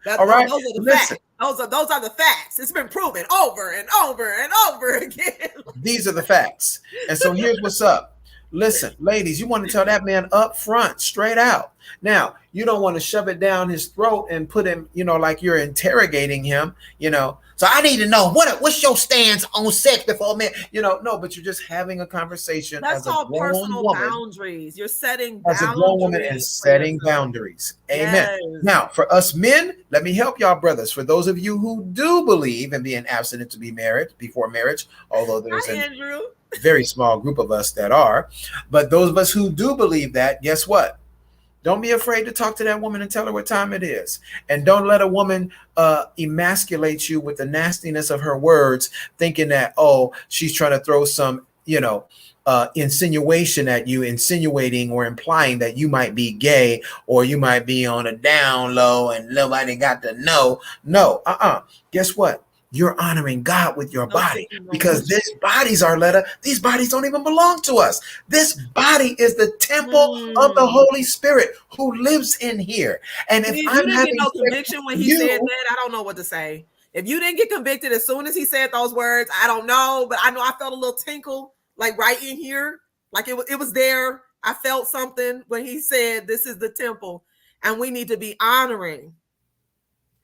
All right. Those are the facts. Those are the facts. It's been proven over and over and over again. These are the facts. And so here's what's up. Listen, ladies, you want to tell that man up front, straight out. Now, you don't want to shove it down his throat and put him, like you're interrogating him, So I need to know what's your stance on sex before man, no, but you're just having a conversation That's as a called grown personal woman. You're setting As a grown woman and boundaries for setting yourself. boundaries. Amen. Yes. Now, for us men, let me help y'all, brothers. For those of you who do believe in being abstinent to be married before marriage, although there's Andrew. very small group of us that are, but those of us who do believe that, guess what? Don't be afraid to talk to that woman and tell her what time it is. And don't let a woman emasculate you with the nastiness of her words, thinking that, she's trying to throw some, insinuation at you, insinuating or implying that you might be gay or you might be on a down low and nobody got to know. No, Guess what? You're honoring God with your body, because these bodies, Arletta, these bodies don't even belong to us. This body is the temple of the Holy Spirit who lives in here. And if you I'm didn't having get no conviction when he said that, I don't know what to say. If you didn't get convicted as soon as he said those words, I don't know, but I know I felt a little tinkle, like right in here, like it was there. I felt something when he said, "This is the temple, and we need to be honoring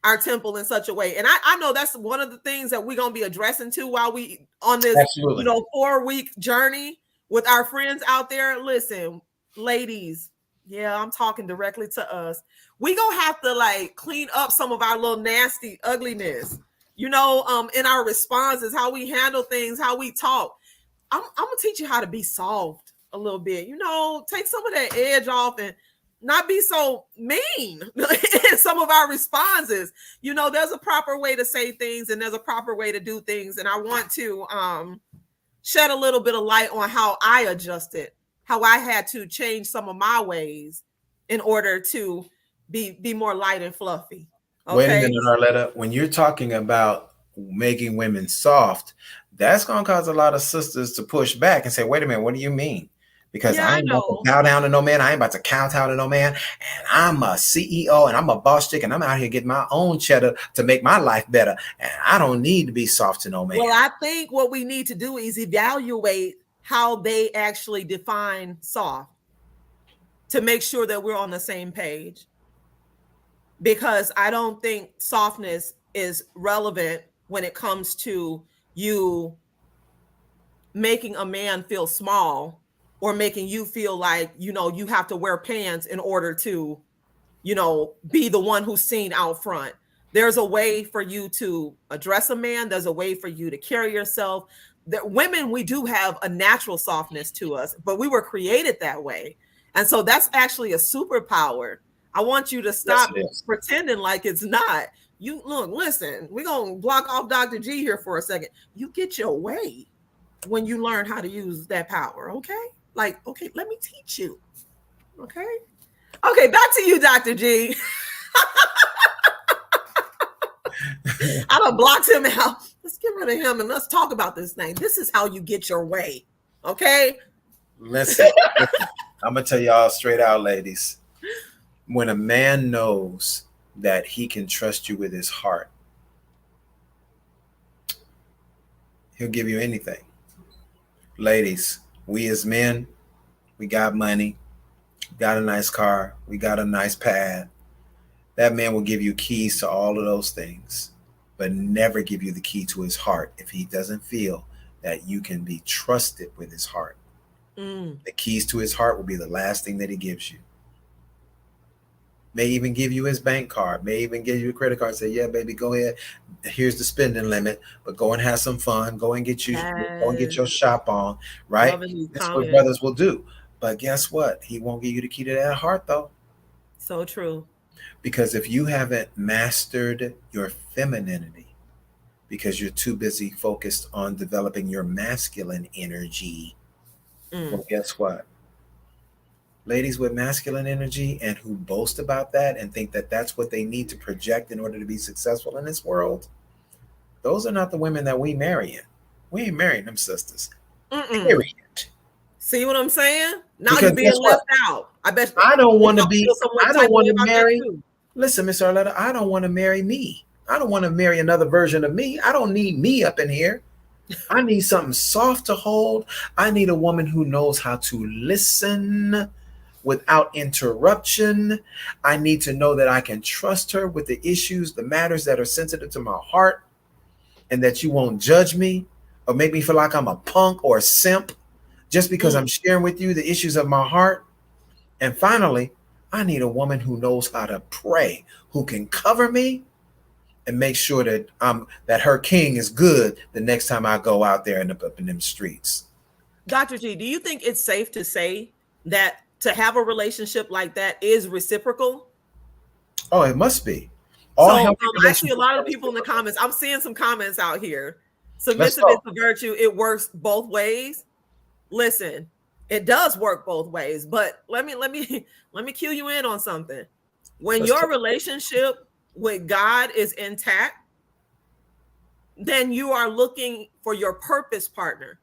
our temple in such a way." And I know that's one of the things that we're going to be addressing too while we on this, 4-week journey with our friends out there. Listen, ladies, yeah, I'm talking directly to us. We going to have to clean up some of our little nasty ugliness, in our responses, how we handle things, how we talk. I'm going to teach you how to be soft a little bit, take some of that edge off and not be so mean in some of our responses. There's a proper way to say things and there's a proper way to do things. And I want to shed a little bit of light on how I adjusted, how I had to change some of my ways in order to be more light and fluffy. Okay? Wait a minute, Arletta. When you're talking about making women soft, that's going to cause a lot of sisters to push back and say, wait a minute, what do you mean? Because I ain't about to bow down to no man. I ain't about to kowtow to no man. And I'm a CEO and I'm a boss chick and I'm out here getting my own cheddar to make my life better. And I don't need to be soft to no man. Well, I think what we need to do is evaluate how they actually define soft to make sure that we're on the same page. Because I don't think softness is relevant when it comes to you making a man feel small or making you feel like, you have to wear pants in order to, be the one who's seen out front. There's a way for you to address a man. There's a way for you to carry yourself. Women, we do have a natural softness to us, but we were created that way. And so that's actually a superpower. I want you to stop pretending like it's not. Listen, we're going to block off Dr. G here for a second. You get your way when you learn how to use that power, okay? Okay, let me teach you. Okay, back to you, Dr. G. I done blocked him out. Let's get rid of him and let's talk about this thing. This is how you get your way, okay? Listen, I'm going to tell y'all straight out, ladies. When a man knows that he can trust you with his heart, he'll give you anything. Ladies, we as men, we got money, got a nice car, we got a nice pad. That man will give you keys to all of those things, but never give you the key to his heart if he doesn't feel that you can be trusted with his heart. The keys to his heart will be the last thing that he gives you. May even give you his bank card, may even give you a credit card, say, yeah, baby, go ahead. Here's the spending limit, but go and have some fun. Go and get your shop on, right? That's what brothers will do. But guess what? He won't give you the key to that heart, though. So true. Because if you haven't mastered your femininity, because you're too busy focused on developing your masculine energy, well, guess what? Ladies with masculine energy and who boast about that and think that that's what they need to project in order to be successful in this world, those are not the women that we marry in. We ain't marrying them sisters. Period. See what I'm saying? Now you're being left out. I bet. I don't want to be. I don't want to marry. Listen, Miss Arletta, I don't want to marry me. I don't want to marry another version of me. I don't need me up in here. I need something soft to hold. I need a woman who knows how to listen without interruption. I need to know that I can trust her with the issues, the matters that are sensitive to my heart, and that you won't judge me or make me feel like I'm a punk or a simp just because I'm sharing with you the issues of my heart. And finally, I need a woman who knows how to pray, who can cover me and make sure that that her king is good the next time I go out there up in them streets. Dr. G, do you think it's safe to say that to have a relationship like that is reciprocal? Oh, it must be. All So healthy I see a relationships lot are of people in the reciprocal. comments. I'm seeing some comments out here. Let's Submissive is go. a virtue. It works both ways. Listen, it does work both ways, but let me cue you in on something. When Let's your talk. relationship with God is intact, then you are looking for your purpose partner.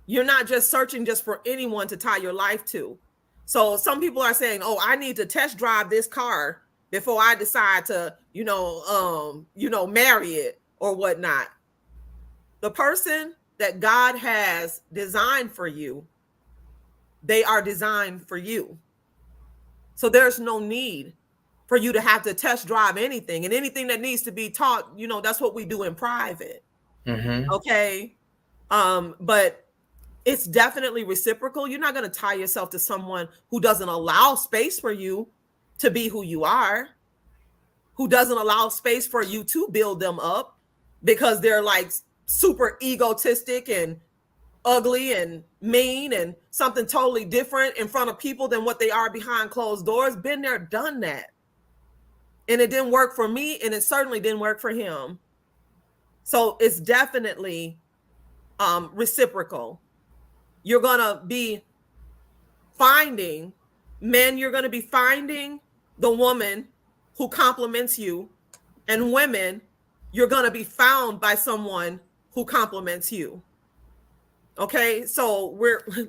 You're not just searching just for anyone to tie your life to. So some people are saying, "Oh, I need to test drive this car before I decide to, marry it or whatnot." The person that God has designed for you, they are designed for you. So there's no need for you to have to test drive anything, and anything that needs to be taught, that's what we do in private. Mm-hmm. Okay. But it's definitely reciprocal. You're not going to tie yourself to someone who doesn't allow space for you to be who you are, who doesn't allow space for you to build them up because they're like super egotistic and ugly and mean and something totally different in front of people than what they are behind closed doors. Been there, done that. And it didn't work for me, and it certainly didn't work for him. So it's definitely reciprocal. You're going to be finding men, you're going to be finding the woman who compliments you, and women, you're going to be found by someone who compliments you. Okay, so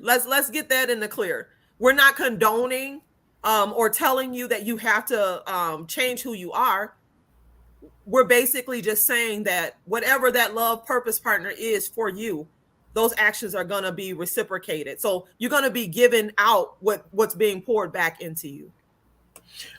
let's get that in the clear. We're not condoning or telling you that you have to change who you are. We're basically just saying that whatever that love purpose partner is for you, those actions are going to be reciprocated. So you're going to be giving out what's being poured back into you.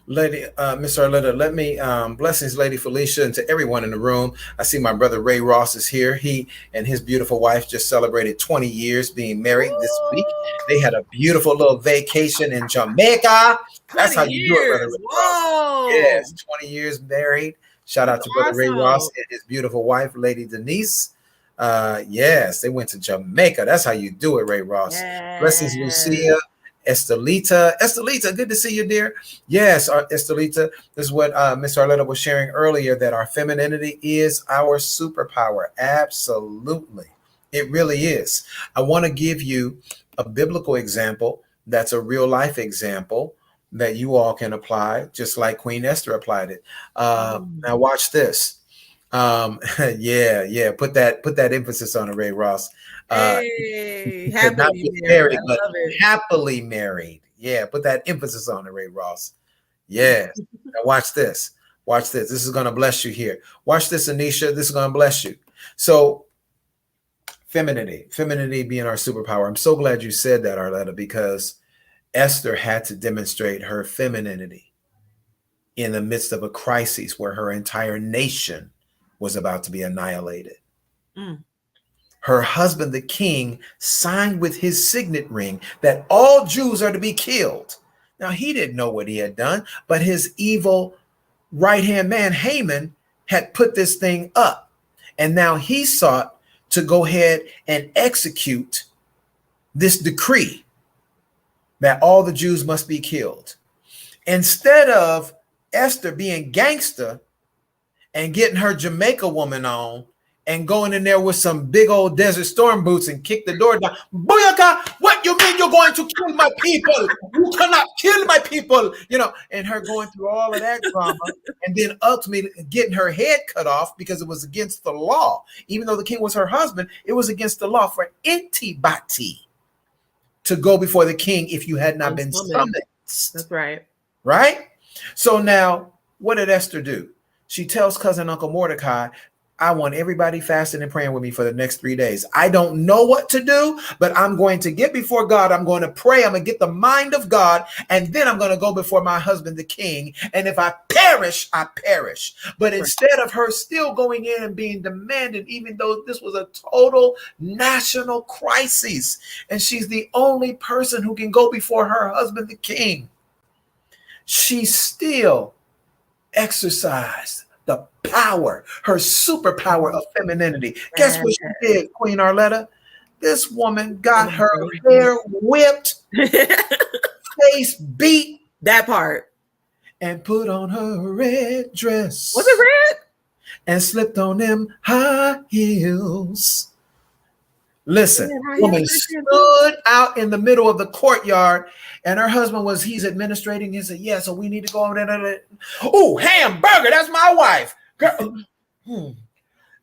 Lady, Miss Arletta, let me blessings, Lady Felicia, and to everyone in the room. I see my brother Ray Ross is here. He and his beautiful wife just celebrated 20 years being married this week. They had a beautiful little vacation in Jamaica. That's 20 how you do it, brother years. Ray Ross. Whoa. Yes, 20 years married. Shout out That's to brother Ray Ross awesome. and his beautiful wife, Lady Denise. Yes, they went to Jamaica. That's how you do it, Ray Ross. Blessings, Yes. Lucia. Estelita, good to see you, dear. Yes, Estelita, this is what Miss Arletta was sharing earlier, that our femininity is our superpower. Absolutely. It really is. I want to give you a biblical example that's a real life example that you all can apply, just like Queen Esther applied it. Now watch this. Yeah. Put that emphasis on it, Ray Ross. Hey, Could not happily get married. married, I but love it. happily married. Yeah, put that emphasis on it, Ray Ross. Yes. Now watch this. Watch this. This is going to bless you here. Watch this, Anisha. This is going to bless you. So, femininity being our superpower. I'm so glad you said that, Arletta, because Esther had to demonstrate her femininity in the midst of a crisis where her entire nation was about to be annihilated. Mm. Her husband, the king, signed with his signet ring that all Jews are to be killed. Now, he didn't know what he had done, but his evil right-hand man, Haman, had put this thing up. And now he sought to go ahead and execute this decree that all the Jews must be killed. Instead of Esther being gangster and getting her Jamaica woman on and going in there with some big old Desert Storm boots and kick the door down. Booyaka, what you mean you're going to kill my people? You cannot kill my people. And her going through all of that drama and then ultimately getting her head cut off because it was against the law. Even though the king was her husband, it was against the law for anybody to go before the king if you had not been summoned. That's right. Right? So now, what did Esther do? She tells cousin Uncle Mordecai, I want everybody fasting and praying with me for the next 3 days. I don't know what to do, but I'm going to get before God. I'm going to pray. I'm going to get the mind of God. And then I'm going to go before my husband, the king. And if I perish, I perish. But instead of her still going in and being demanded, even though this was a total national crisis, and she's the only person who can go before her husband, the king, she still exercised the power, her superpower of femininity. Guess what she did, Queen Arletta? This woman got her hair whipped, face beat. That part. And put on her red dress. Was it red? And slipped on them high heels. Listen, woman stood out in the middle of the courtyard, and her husband he's administrating. He said, yeah, so we need to go over there. Oh, hamburger, that's my wife. Girl,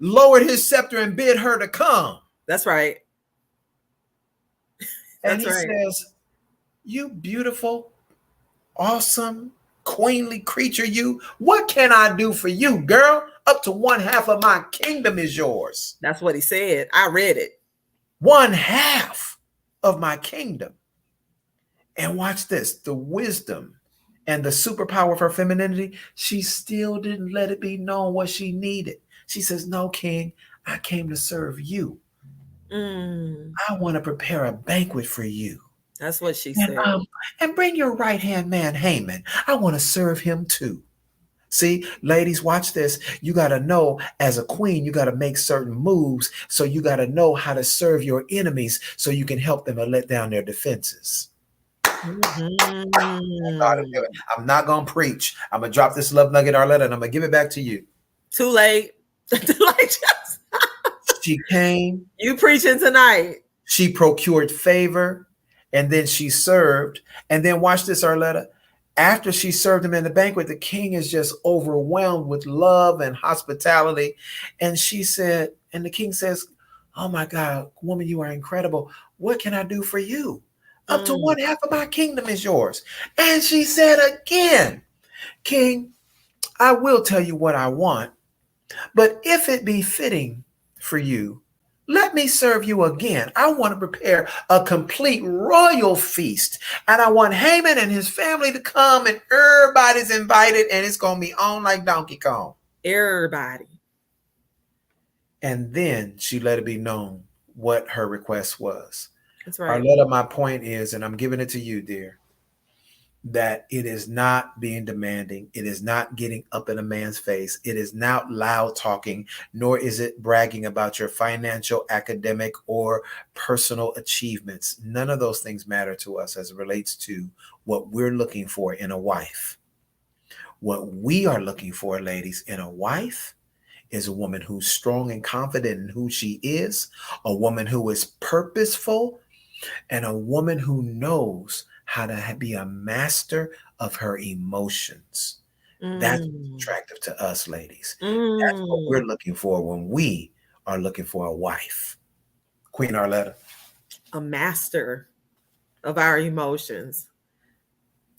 lowered his scepter and bid her to come. That's right. And he says, you beautiful, awesome, queenly creature, you, what can I do for you, girl? Up to 1/2 of my kingdom is yours. That's what he said. I read it. 1/2 of my kingdom. And watch this, the wisdom and the superpower of her femininity, she still didn't let it be known what she needed. She says, no, king, I came to serve you. I want to prepare a banquet for you. That's what she said. And bring your right-hand man, Haman. I want to serve him too. See, ladies, watch this. You got to know, as a queen, you got to make certain moves. So you got to know how to serve your enemies so you can help them and let down their defenses. I'm not going to preach. I'm going to drop this love nugget, Arletta, and I'm going to give it back to you. Too late. She came. You preaching tonight. She procured favor, and then she served. And then watch this, Arletta. After she served him in the banquet, the king is just overwhelmed with love and hospitality. And she said, and the king says, oh my God, woman, you are incredible. What can I do for you? Up to 1/2 of my kingdom is yours. And she said again, king, I will tell you what I want, but if it be fitting for you, let me serve you again. I want to prepare a complete royal feast. And I want Haman and his family to come, and everybody's invited, and it's going to be on like Donkey Kong. Everybody. And then she let it be known what her request was. That's right. Arletta, my point is, and I'm giving it to you, dear, that it is not being demanding. It is not getting up in a man's face. It is not loud talking, nor is it bragging about your financial, academic, or personal achievements. None of those things matter to us as it relates to what we're looking for in a wife. What we are looking for, ladies, in a wife is a woman who's strong and confident in who she is, a woman who is purposeful, and a woman who knows how to be a master of her emotions. That's attractive to us, ladies. That's what we're looking for when we are looking for a wife. Queen Arletta. A master of our emotions.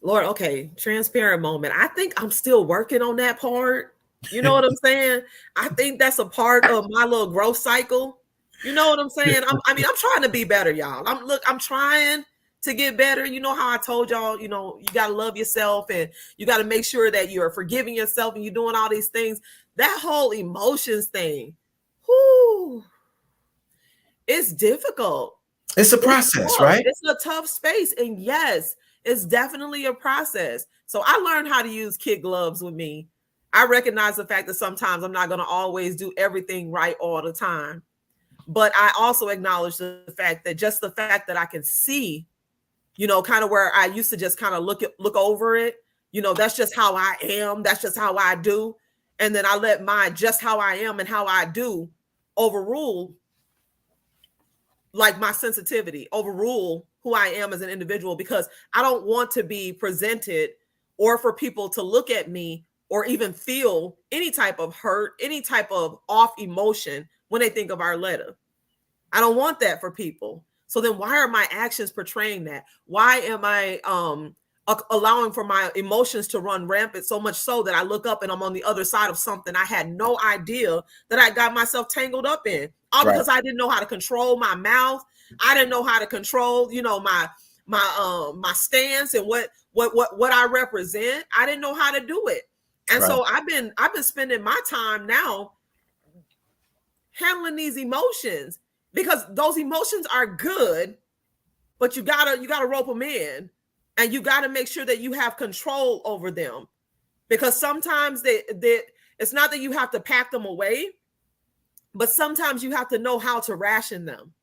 Lord, okay, transparent moment. I think I'm still working on that part. You know what I'm saying? I think that's a part of my little growth cycle. You know what I'm saying? I'm trying to be better, y'all. I'm trying to get better. You know how I told y'all, you got to love yourself, and you got to make sure that you're forgiving yourself, and you're doing all these things. That whole emotions thing, it's difficult. It's a process, right? It's a tough space. And yes, it's definitely a process. So I learned how to use kid gloves with me. I recognize the fact that sometimes I'm not going to always do everything right all the time. But I also acknowledge the fact that I can see, kind of where I used to just kind of look over it. That's just how I am. That's just how I do. And then I let my just how I am and how I do overrule, like my sensitivity, overrule who I am as an individual, because I don't want to be presented or for people to look at me or even feel any type of hurt, any type of off emotion when they think of Arletta. I don't want that for people. So then why are my actions portraying that? Why am I allowing for my emotions to run rampant, so much so that I look up and I'm on the other side of something I had no idea that I got myself tangled up in, all because I didn't know how to control my mouth. I didn't know how to control, my stance and what I represent. I didn't know how to do it. And so I've been spending my time now handling these emotions, because those emotions are good, but you gotta rope them in, and you gotta make sure that you have control over them, because sometimes it's not that you have to pack them away, but sometimes you have to know how to ration them,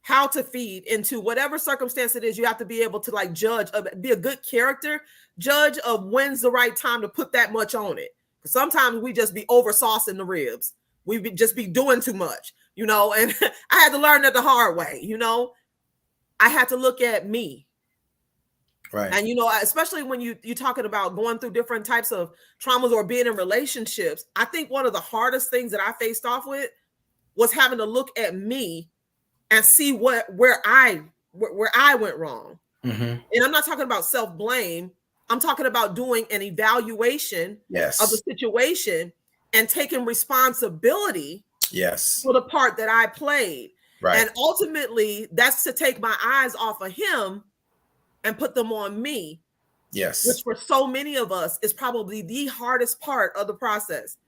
how to feed into whatever circumstance it is. You have to be able to like judge, be a good character judge of when's the right time to put that much on it. Because sometimes we just be over saucing the ribs. We just be doing too much, and I had to learn that the hard way. I had to look at me. Right. And, especially when you're talking about going through different types of traumas or being in relationships, I think one of the hardest things that I faced off with was having to look at me and see where I went wrong. Mm-hmm. And I'm not talking about self-blame. I'm talking about doing an evaluation of the situation and taking responsibility for the part that I played. Right. And ultimately, that's to take my eyes off of him and put them on me. Yes. Which for so many of us is probably the hardest part of the process.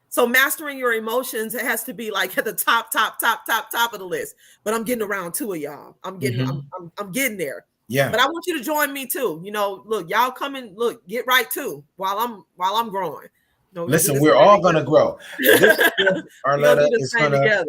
So mastering your emotions, it has to be like at the top of the list. But I'm getting around two of y'all. I'm getting there. Yeah. But I want you to join me too. Look, y'all come and get right too while I'm growing. Listen, we're all gonna grow. Arletta is gonna,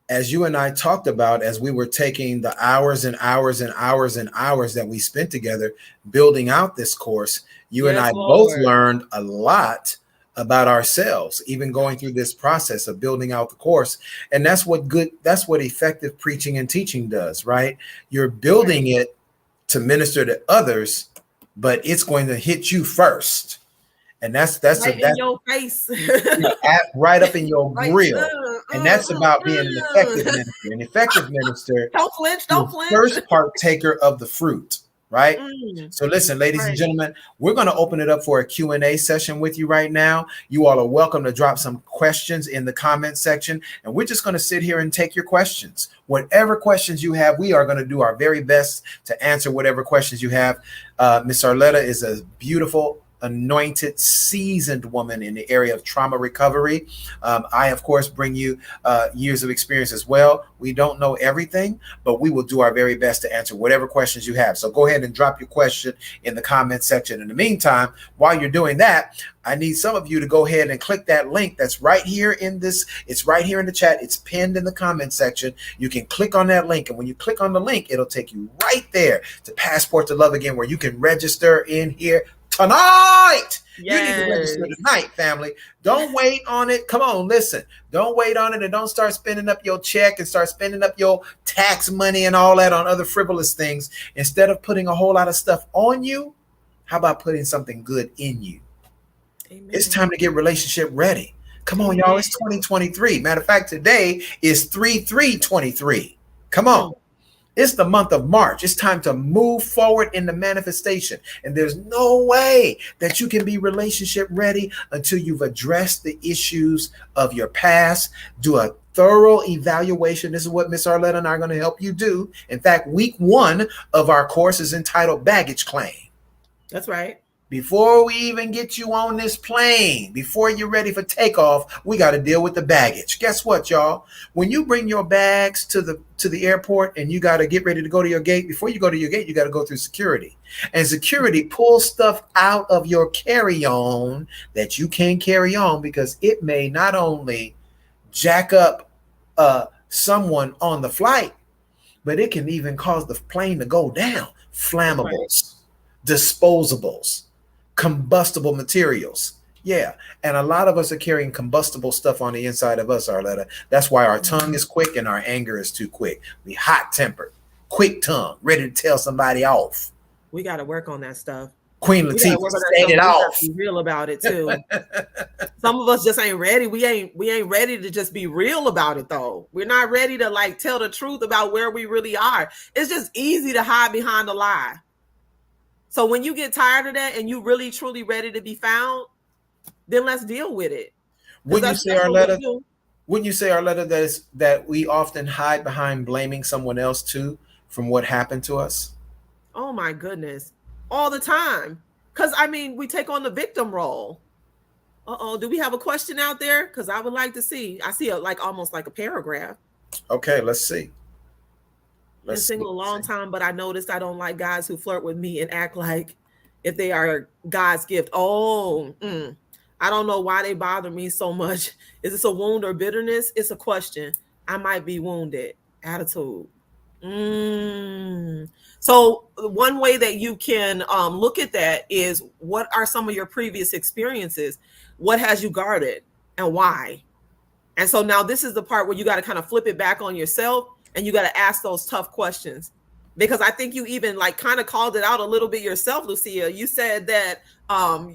as you and I talked about, as we were taking the hours and hours and hours and hours that we spent together building out this course, you and I both learned a lot about ourselves, even going through this process of building out the course. And that's what effective preaching and teaching does, right? You're building it to minister to others, but it's going to hit you first. And that's right in your face, right up in your grill. And that's about being an effective minister. An effective minister, don't flinch. First partaker of the fruit, right? So listen, ladies and gentlemen, we're going to open it up for a Q&A session with you right now. You all are welcome to drop some questions in the comment section, and we're just going to sit here and take your questions. Whatever questions you have, we are going to do our very best to answer whatever questions you have. Miss Arletta is a beautiful, anointed, seasoned woman in the area of trauma recovery. I, of course, bring you years of experience as well. We don't know everything, but we will do our very best to answer whatever questions you have. So go ahead and drop your question in the comment section. In the meantime, while you're doing that, I need some of you to go ahead and click that link that's right here in this. It's right here in the chat. It's pinned in the comment section. You can click on that link. And when you click on the link, it'll take you right there to Passport to Love Again, where you can register in here tonight. Yes. You need to register tonight, family. Don't wait on it. Come on, listen. Don't wait on it, and don't start spending up your check and start spending up your tax money and all that on other frivolous things. Instead of putting a whole lot of stuff on you, how about putting something good in you? Amen. It's time to get relationship ready. Come on, y'all. It's 2023. Matter of fact, today is 3/3/23. Come on. It's the month of March. It's time to move forward in the manifestation. And there's no way that you can be relationship ready until you've addressed the issues of your past. Do a thorough evaluation. This is what Miss Arletta and I are going to help you do. In fact, week 1 of our course is entitled Baggage Claim. That's right. Before we even get you on this plane, before you're ready for takeoff, we got to deal with the baggage. Guess what, y'all? When you bring your bags to the airport and you got to get ready to go to your gate, before you go to your gate, you got to go through security. And security pulls stuff out of your carry-on that you can't carry on, because it may not only jack up someone on the flight, but it can even cause the plane to go down. Flammables, disposables, combustible materials. Yeah. And a lot of us are carrying combustible stuff on the inside of us, Arletta. That's why our tongue is quick and our anger is too quick. We hot-tempered, quick tongue, ready to tell somebody off. We got to work on that stuff. Queen Latifah, say it off. Be real about it too. Some of us just ain't ready. We ain't ready to just be real about it though. We're not ready to like tell the truth about where we really are. It's just easy to hide behind a lie. So when you get tired of that and you really truly ready to be found, then let's deal with it. Wouldn't you say, That's what we Arletta? do. Wouldn't you say, Arletta, that we often hide behind blaming someone else too from what happened to us? Oh my goodness. All the time. Because I mean, we take on the victim role. Uh-oh, do we have a question out there? Because I would like to see. I see almost like a paragraph. Okay, let's see. Been single a long time, but I noticed I don't like guys who flirt with me and act like if they are God's gift. Oh, I don't know why they bother me so much. Is this a wound or bitterness? It's a question. I might be wounded. Attitude. So one way that you can look at that is, what are some of your previous experiences? What has you guarded and why? And so now this is the part where you got to kind of flip it back on yourself, and you got to ask those tough questions, because I think you even kind of called it out a little bit yourself, Lucia. You said that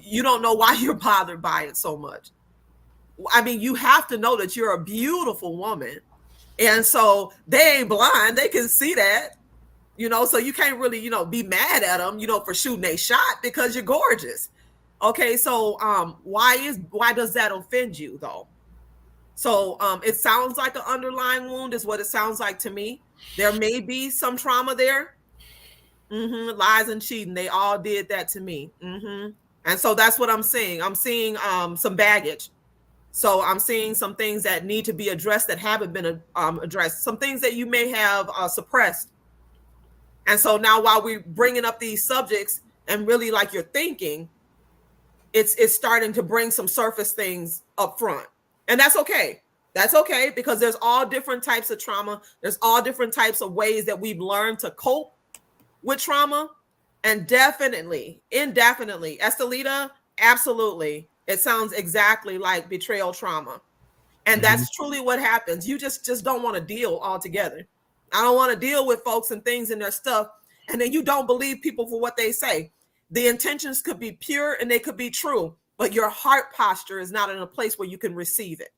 you don't know why you're bothered by it so much. I mean, you have to know that you're a beautiful woman. And so they ain't blind. They can see that, so you can't really, be mad at them, for shooting a shot, because you're gorgeous. Okay. So why does that offend you though? So it sounds like an underlying wound is what it sounds like to me. There may be some trauma there. Lies and cheating. They all did that to me. And so that's what I'm seeing. I'm seeing some baggage. So I'm seeing some things that need to be addressed that haven't been addressed. Some things that you may have suppressed. And so now while we're bringing up these subjects and really you're thinking, it's starting to bring some surface things up front. And that's okay. That's okay, because there's all different types of trauma. There's all different types of ways that we've learned to cope with trauma. And indefinitely, Estelita, absolutely. It sounds exactly like betrayal trauma. And that's truly what happens. You just don't want to deal altogether. I don't want to deal with folks and things and their stuff. And then you don't believe people for what they say. The intentions could be pure and they could be true, but your heart posture is not in a place where you can receive it.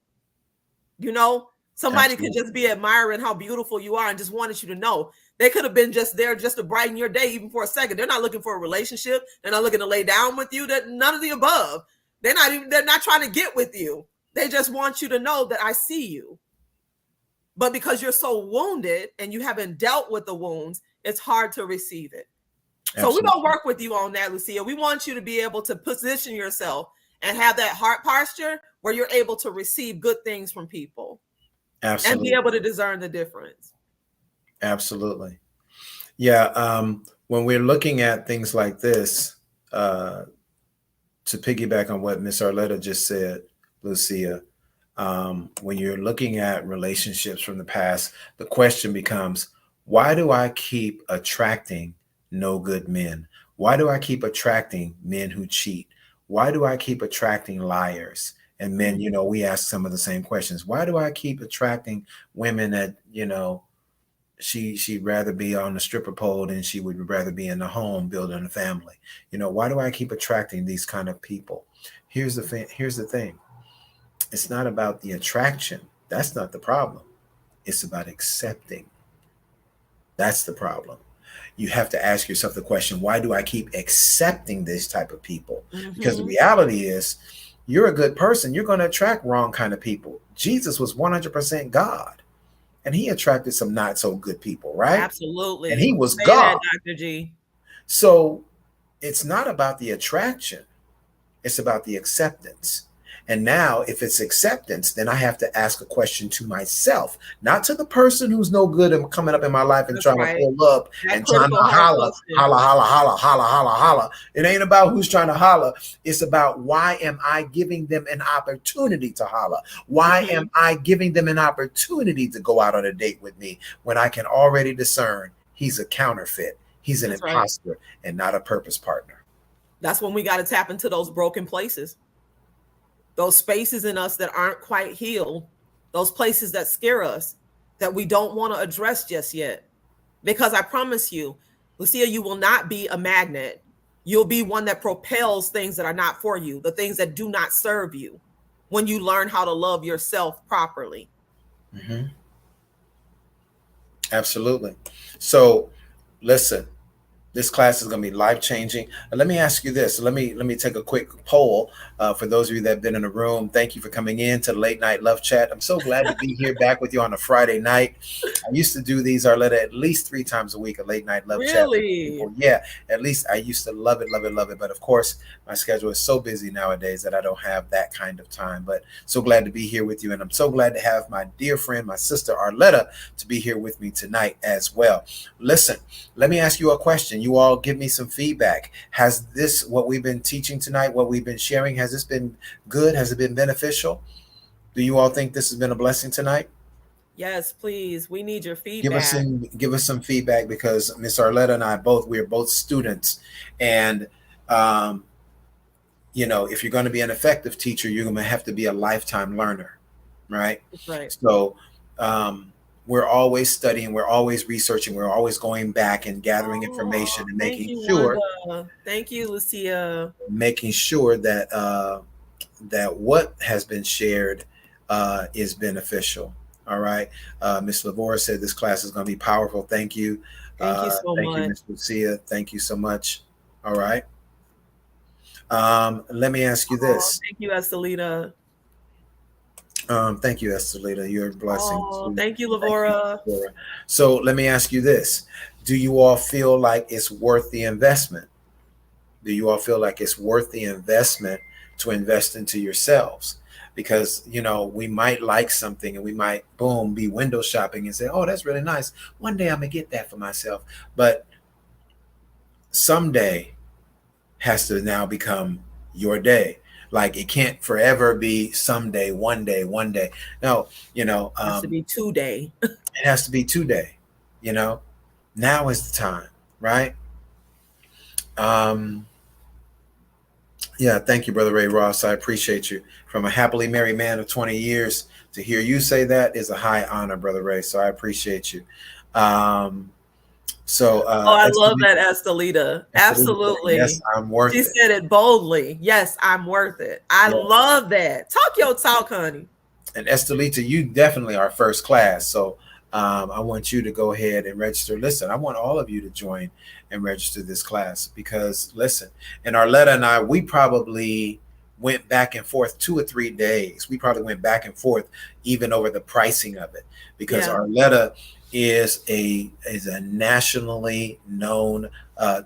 Somebody could just be admiring how beautiful you are and just wanted you to know. They could have been just there just to brighten your day, even for a second. They're not looking for a relationship. They're not looking to lay down with you. None of the above. They're not trying to get with you. They just want you to know that I see you. But because you're so wounded and you haven't dealt with the wounds, it's hard to receive it. Absolutely. So we're going to work with you on that, Lucia. We want you to be able to position yourself and have that heart posture where you're able to receive good things from people. Absolutely. And be able to discern the difference. Absolutely. Yeah. When we're looking at things like this, to piggyback on what Miss Arletta just said, Lucia, when you're looking at relationships from the past, the question becomes, why do I keep attracting no good men? Why do I keep attracting men who cheat? Why do I keep attracting liars? And men, we ask some of the same questions. Why do I keep attracting women that, she'd rather be on the stripper pole than she would rather be in the home building a family? Why do I keep attracting these kind of people? Here's the thing. It's not about the attraction. That's not the problem. It's about accepting. That's the problem. You have to ask yourself the question, why do I keep accepting this type of people? Because the reality is, you're a good person. You're going to attract wrong kind of people. Jesus was 100% God, and he attracted some not so good people, right? Absolutely. And he was God. Dr. G. So it's not about the attraction. It's about the acceptance. And now if it's acceptance, then I have to ask a question to myself, not to the person who's no good and coming up in my life and trying to pull up and trying to holla. It ain't about who's trying to holla. It's about, why am I giving them an opportunity to holla? Why am I giving them an opportunity to go out on a date with me when I can already discern he's a counterfeit, he's an imposter, and not a purpose partner? That's when we got to tap into those broken places. Those spaces in us that aren't quite healed, those places that scare us, that we don't want to address just yet. Because I promise you, Lucia, you will not be a magnet. You'll be one that propels things that are not for you, the things that do not serve you, when you learn how to love yourself properly. Absolutely. So listen, This class is going to be life changing. Let me ask you this. Let me take a quick poll for those of you that have been in the room. Thank you for coming in to the Late Night Love Chat. I'm so glad to be here back with you on a Friday night. I used to do these, Arletta, at least 3 times a week, a Late Night Love Chat with Really? people. Yeah, at least I used to love it, love it, love it. But of course, my schedule is so busy nowadays that I don't have that kind of time. But so glad to be here with you. And I'm so glad to have my dear friend, my sister Arletta, to be here with me tonight as well. Listen, let me ask you a question. You all give me some feedback. Has this, what we've been teaching tonight, what we've been sharing, has this been good? Has it been beneficial? Do you all think this has been a blessing tonight? Yes, please. We need your Give us feedback. some give us some feedback, because Miss Arletta and I both, we're both students, and um, if you're going to be an effective teacher, you're going to have to be a lifetime learner, right? That's right. So um, we're always studying, we're always researching, we're always going back and gathering Oh, information and thank making you, sure Wanda. Thank you, Lucia. making sure that that what has been shared is beneficial. All right. Ms. Lavora said this class is going to be powerful. Thank you. Thank you so Thank you, much. Ms. Lucia. Thank you so much. All right. Let me ask you Oh, this. thank you, Estelita. Thank you, Estelita. You're a blessing Oh, too. thank you, Thank you, Lavora. Laura. So let me ask you this. Do you all feel like it's worth the investment? Do you all feel like it's worth the investment to invest into yourselves? Because we might like something and we might boom be window shopping and say, oh, that's really nice, one day I'm gonna get that for myself. But someday has to now become your day. Like, it can't forever be someday, one day. No, Has to be today. it has to be today. you know Now is the time, right? um Yeah, thank you, Brother Ray Ross. I appreciate you. From a happily married man of 20 years, to hear you say that is a high honor, Brother Ray. So I appreciate you. Um, so, Oh, I love that, Estelita. yes, Absolutely. I'm worth She it. said it boldly. Yes, I'm worth it. I Yes. love that. Talk your talk, honey. And Estelita, you definitely are first class. So I want you to go ahead and register. Listen, I want all of you to join and register this class, because listen, and Arletta and I, we probably went back and forth 2 or 3 days. We probably went back and forth even over the pricing of it, because Yeah. Arletta is a nationally known,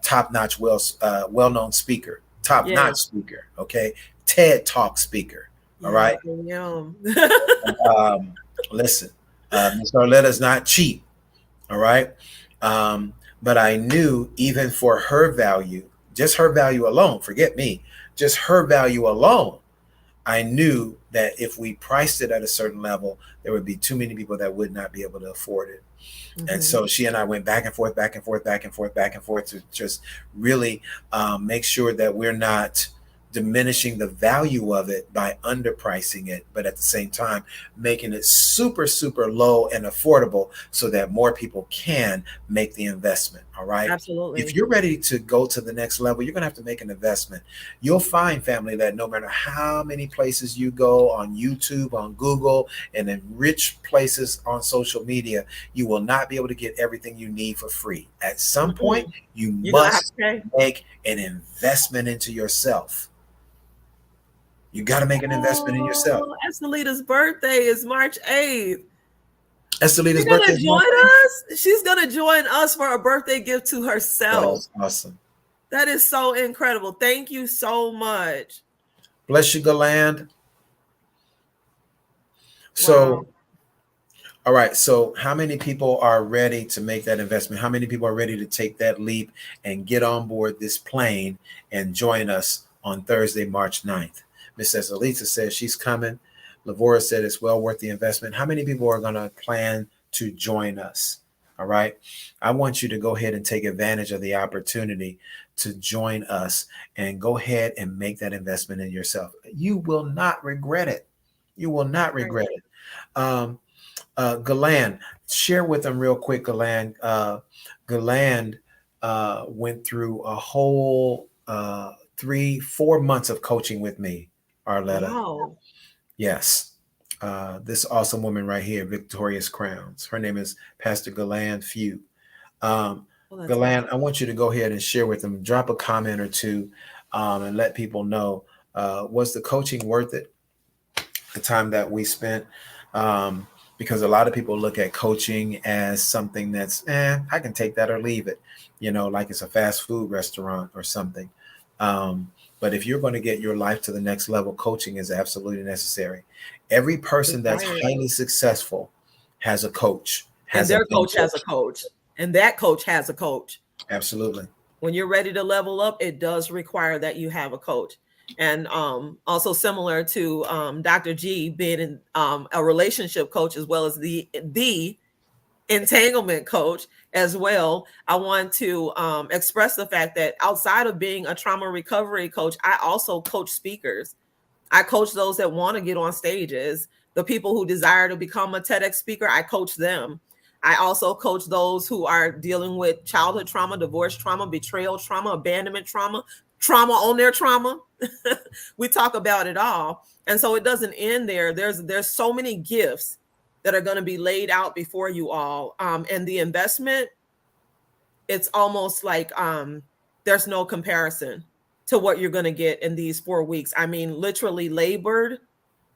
top notch, well known speaker, top Yeah. notch speaker. Okay, TED Talk speaker. All Yes, right. I am. Um, Listen, Miss Arletta's not cheap, all right? But I knew, even for her value, just her value alone, forget me, just her value alone, I knew that if we priced it at a certain level, there would be too many people that would not be able to afford it. And Mhm. so she and I went back and forth, back and forth, back and forth, back and forth, to just really make sure that we're not diminishing the value of it by underpricing it, but at the same time making it super, super low and affordable, so that more people can make the investment. All right. If Absolutely. you're ready to go to the next level, you're going to have to make an investment. You'll find, family, that no matter how many places you go on YouTube, on Google, and in rich places on social media, you will not be able to get everything you need for free. At some point, Mm-mm. you You're gonna have to must pay. make an investment into yourself. You got to make an investment in yourself. Oh, Estelita's birthday is March 8th. She's Estelita's birthday gonna is March join 8th. us. She's gonna join us for a birthday gift to That herself. is awesome. That is so incredible. Thank you so much. Bless you, Galand. Wow. So, all right. So, how many people are ready to make that investment? How many people are ready to take that leap and get on board this plane and join us on Thursday, March 9th? Mrs. Elisa says she's coming. Lavora said it's well worth the investment. How many people are going to plan to join us? All right. I want you to go ahead and take advantage of the opportunity to join us and go ahead and make that investment in yourself. You will not regret it. You will not regret it. Um, Galan, share with them real quick, Galan. Galan went through a whole 3-4 months of coaching with me, Arletta. Wow. Yes. This awesome woman right here, Victorious Crowns. Her name is Pastor Galan Few. Um, Oh, that's Galan, I awesome. want you to go ahead and share with them, drop a comment or two, and let people know, was the coaching worth it, the time that we spent? Um, because a lot of people look at coaching as something that's, I can take that or leave it, like it's a fast food restaurant or something. Um, but if you're going to get your life to the next level, coaching is absolutely necessary. Every person that's Required. highly successful has a coach, And has a their coach mentor. has a coach, and that coach has a coach. Absolutely. When you're ready to level up, it does require that you have a coach. And also similar to Dr. G being a relationship coach as well as the entanglement coach as well, I want to express the fact that outside of being a trauma recovery coach, I also coach speakers. I coach those that want to get on stages. The people who desire to become a TEDx speaker, I coach them. I also coach those who are dealing with childhood trauma, divorce trauma, betrayal trauma, abandonment trauma, trauma on their trauma. We talk about it all. And so it doesn't end there. There's so many gifts that are going to be laid out before you all. And the investment, it's almost like there's no comparison to what you're going to get in these 4 weeks. I mean, literally labored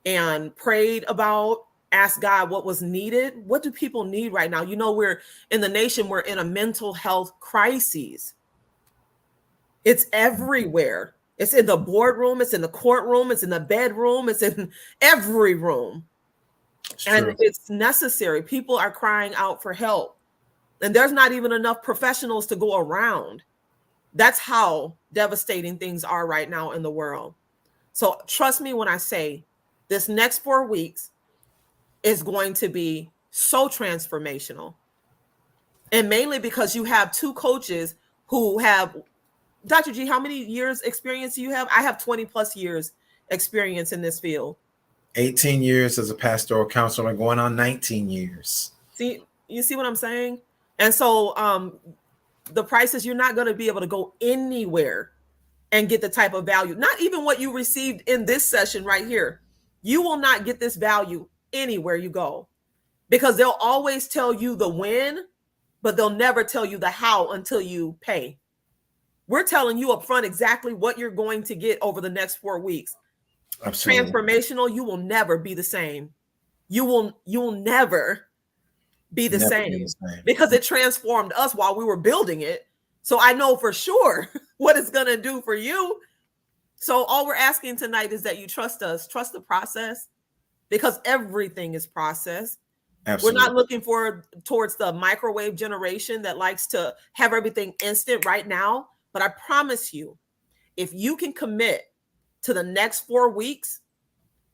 and prayed about, asked God what was needed. What do people need right now? We're in the nation, we're in a mental health crisis. It's everywhere. It's in the boardroom, it's in the courtroom, it's in the bedroom, it's in every room. It's And true. it's necessary. People are crying out for help. And there's not even enough professionals to go around. That's how devastating things are right now in the world. So trust me when I say this next 4 weeks is going to be so transformational. And mainly because you have two coaches who have, Dr. G, how many years experience do you have? I have 20 plus years experience in this field. 18 years as a pastoral counselor, going on 19 years. You see what I'm saying? And so the price is, you're not going to be able to go anywhere and get the type of value, not even what you received in this session right here. You will not get this value anywhere you go, because they'll always tell you the when, but they'll never tell you the how until you pay. We're telling you up front exactly what you're going to get over the next 4 weeks. Absolutely. Transformational, you will never be the same. You'll never be the Never be the same, same. because it transformed us while we were building it. So I know for sure what it's going to do for you. So all we're asking tonight is that you trust us, trust the process, because everything is process. Absolutely. We're not looking towards the microwave generation that likes to have everything instant right now. But I promise you, if you can commit to the next 4 weeks,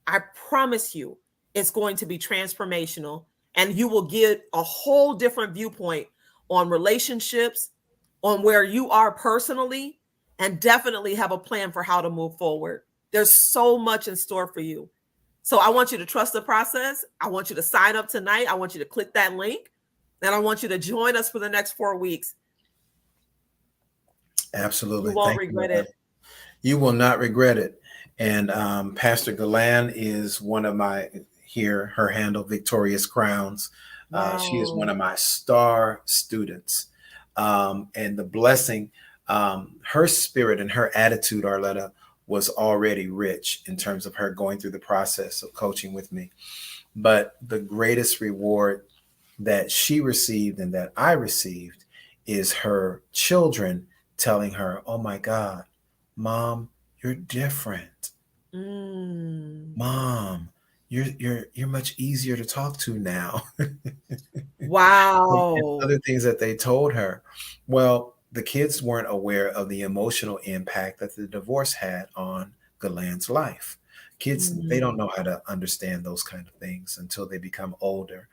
I promise you it's going to be transformational, and you will get a whole different viewpoint on relationships, on where you are personally, and definitely have a plan for how to move forward. There's so much in store for you. So I want you to trust the process. I want you to sign up tonight. I want you to click that link, and I want you to join us for the next 4 weeks. Absolutely. You won't Thank you. regret it. You will not regret it. And Pastor Galan is one of my, here, her handle, Victorious Crowns. Wow. She is one of my star students. And the blessing, her spirit and her attitude, Arletta, was already rich in terms of her going through the process of coaching with me. But the greatest reward that she received and that I received is her children telling her, "Oh my God, Mom, you're different. Mom, you're much easier to talk to now." Wow. And other things that they told her. Well, the kids weren't aware of the emotional impact that the divorce had on Galan's life. Kids, they don't know how to understand those kind of things until they become older.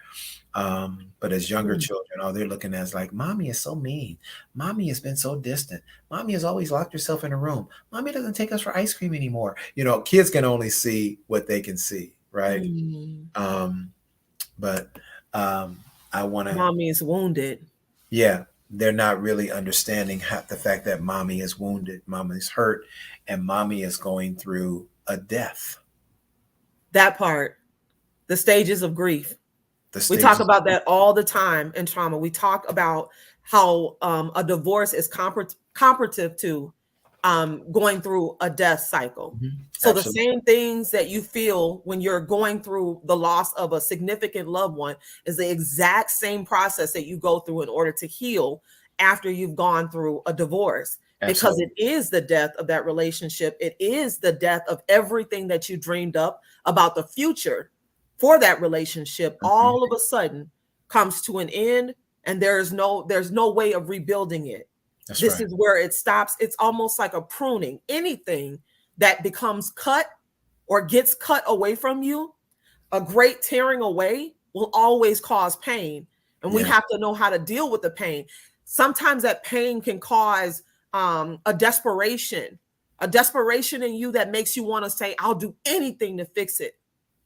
But as younger children, all they're looking at is like, Mommy is so mean. Mommy has been so distant. Mommy has always locked herself in a room. Mommy doesn't take us for ice cream anymore. Kids can only see what they can see, right? But I want to. Mommy is wounded. Yeah, they're not really understanding the fact that mommy is wounded, mommy is hurt, and mommy is going through a death. That part, the stages of grief. We talk about that all the time in trauma. We talk about how a divorce is comparative to going through a death cycle. Mm-hmm. So the Absolutely. same things that you feel when you're going through the loss of a significant loved one is the exact same process that you go through in order to heal after you've gone through a divorce. Because Absolutely. it is the death of that relationship. It is the death of everything that you dreamed up about the future for that relationship. Mm-hmm. All of a sudden comes to an end, and there's no way of rebuilding it. That's This right. is where it stops. It's almost like a pruning. Anything that becomes cut or gets cut away from you, a great tearing away will always cause pain. And we Yeah. have to know how to deal with the pain. Sometimes that pain can cause a desperation in you that makes you want to say, I'll do anything to fix it,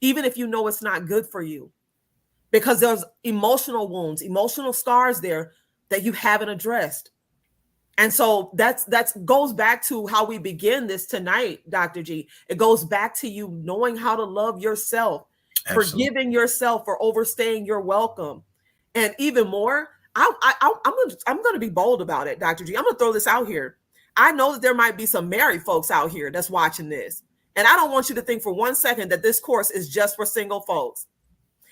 even if you know it's not good for you, because there's emotional wounds, emotional scars there that you haven't addressed. And so that's goes back to how we begin this tonight, Dr. G. It goes back to you knowing how to love yourself, Absolutely. forgiving yourself for overstaying your welcome, and even more. I'm going to be bold about it, Dr. G. I'm going to throw this out here. I know that there might be some married folks out here that's watching this, and I don't want you to think for 1 second that this course is just for single folks,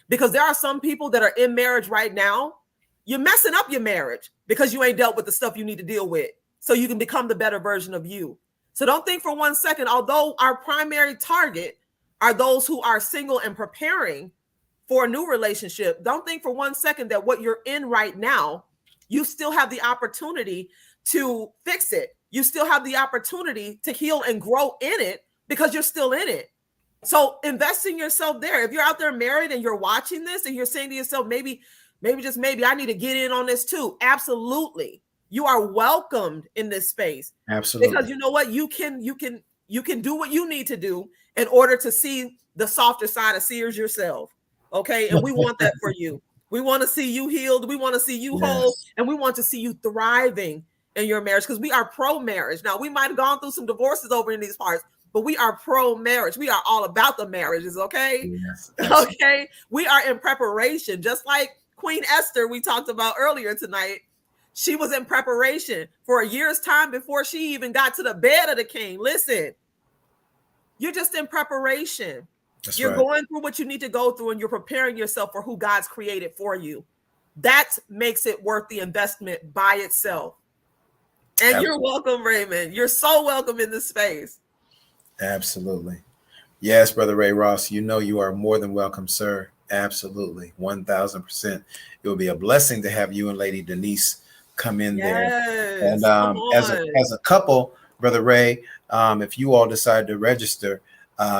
because there are some people that are in marriage right now. You're messing up your marriage because you ain't dealt with the stuff you need to deal with so you can become the better version of you. So don't think for 1 second, although our primary target are those who are single and preparing for a new relationship, don't think for 1 second that what you're in right now, you still have the opportunity to fix it. You still have the opportunity to heal and grow in it because you're still in it. So invest in yourself there. If you're out there married and you're watching this and you're saying to yourself, maybe just maybe I need to get in on this too. Absolutely. You are welcomed in this space. Absolutely. Because you know what? You can do what you need to do in order to see the softer side of Sears yourself. Okay. And we want that for you. We want to see you healed. We want to see you whole. And we want to see you thriving in your marriage, because we are pro-marriage. Now, we might have gone through some divorces over in these parts, but we are pro-marriage. We are all about the marriages, okay? Yes, okay? We are in preparation, just like Queen Esther we talked about earlier tonight. She was in preparation for a year's time before she even got to the bed of the king. Listen, you're just in preparation. You're going through what you need to go through, and you're preparing yourself for who God's created for you. That makes it worth the investment by itself. And Absolutely. You're welcome, Raymond. You're so welcome in this space. Absolutely. Yes, Brother Ray Ross, you know you are more than welcome, sir. Absolutely. 1000%. It will be a blessing to have you and Lady Denise come in there. And as a couple, Brother Ray, if you all decide to register,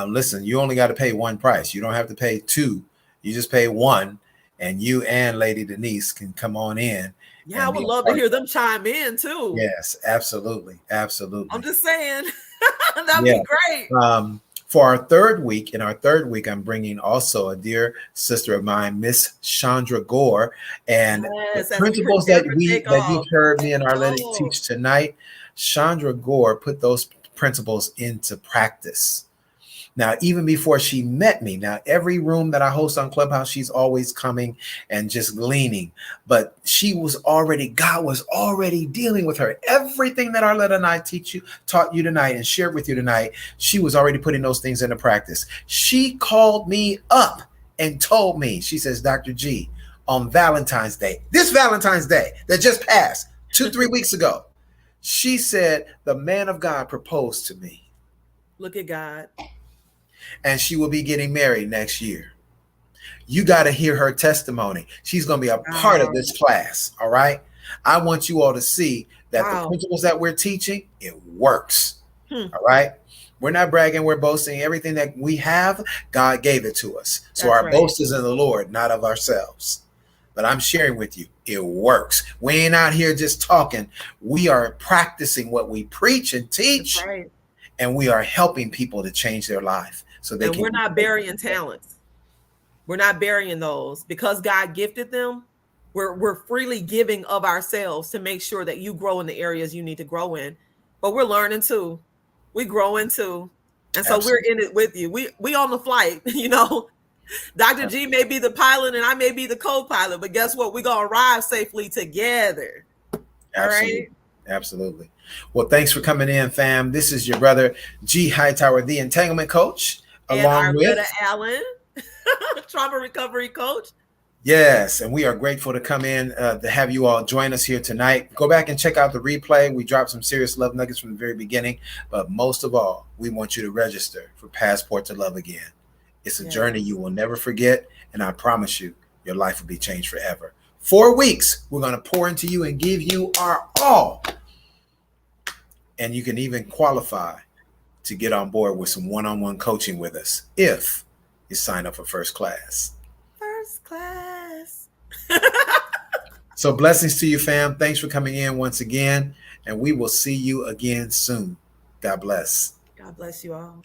listen, you only got to pay one price. You don't have to pay two. You just pay one, and you and Lady Denise can come on in. Yeah, I would love to hear them chime in too. Yes, absolutely. Absolutely. I'm just saying that'd be great. For our third week, I'm bringing also a dear sister of mine, Miss Chandra Gore, and the principles that you've heard me and Arletta teach tonight. Chandra Gore put those principles into practice. Now, even before she met me, now every room that I host on Clubhouse, she's always coming and just gleaning. But God was already dealing with her. Everything that Arletta and I taught you tonight and shared with you tonight, she was already putting those things into practice. She called me up and told me, she says, Dr. G, on Valentine's Day, this Valentine's Day that just passed 2-3 weeks ago, she said, the man of God proposed to me. Look at God. And she will be getting married next year. You got to hear her testimony. She's going to be a part of this class. All right. I want you all to see that the principles that we're teaching, it works. All right. We're not bragging. We're boasting. Everything that we have, God gave it to us. So our boast is in the Lord, not of ourselves. But I'm sharing with you, it works. We ain't out here just talking. We are practicing what we preach and teach. And we are helping people to change their life. So we're not burying talents. We're not burying those because God gifted them. We're freely giving of ourselves to make sure that you grow in the areas you need to grow in. But we're learning too. We growing too. And so we're in it with you. We on the flight, you know. Dr. G may be the pilot and I may be the co-pilot, but guess what? We're gonna arrive safely together. All right. Absolutely. Absolutely. Well, thanks for coming in, fam. This is your brother, G. Hightower, the Entanglement Coach, And along Arletta with, Allen, trauma recovery coach. yes, and we are grateful to come in to have you all join us here tonight. Go back and check out the replay. We dropped some serious love nuggets from the very beginning, but most of all, we want you to register for Passport to Love Again. It's a journey you will never forget, and I promise you, your life will be changed forever. 4 weeks, we're going to pour into you and give you our all. And you can even qualify to get on board with some one-on-one coaching with us if you sign up for first class. First class. So blessings to you, fam. Thanks for coming in once again, and we will see you again soon. God bless. God bless you all.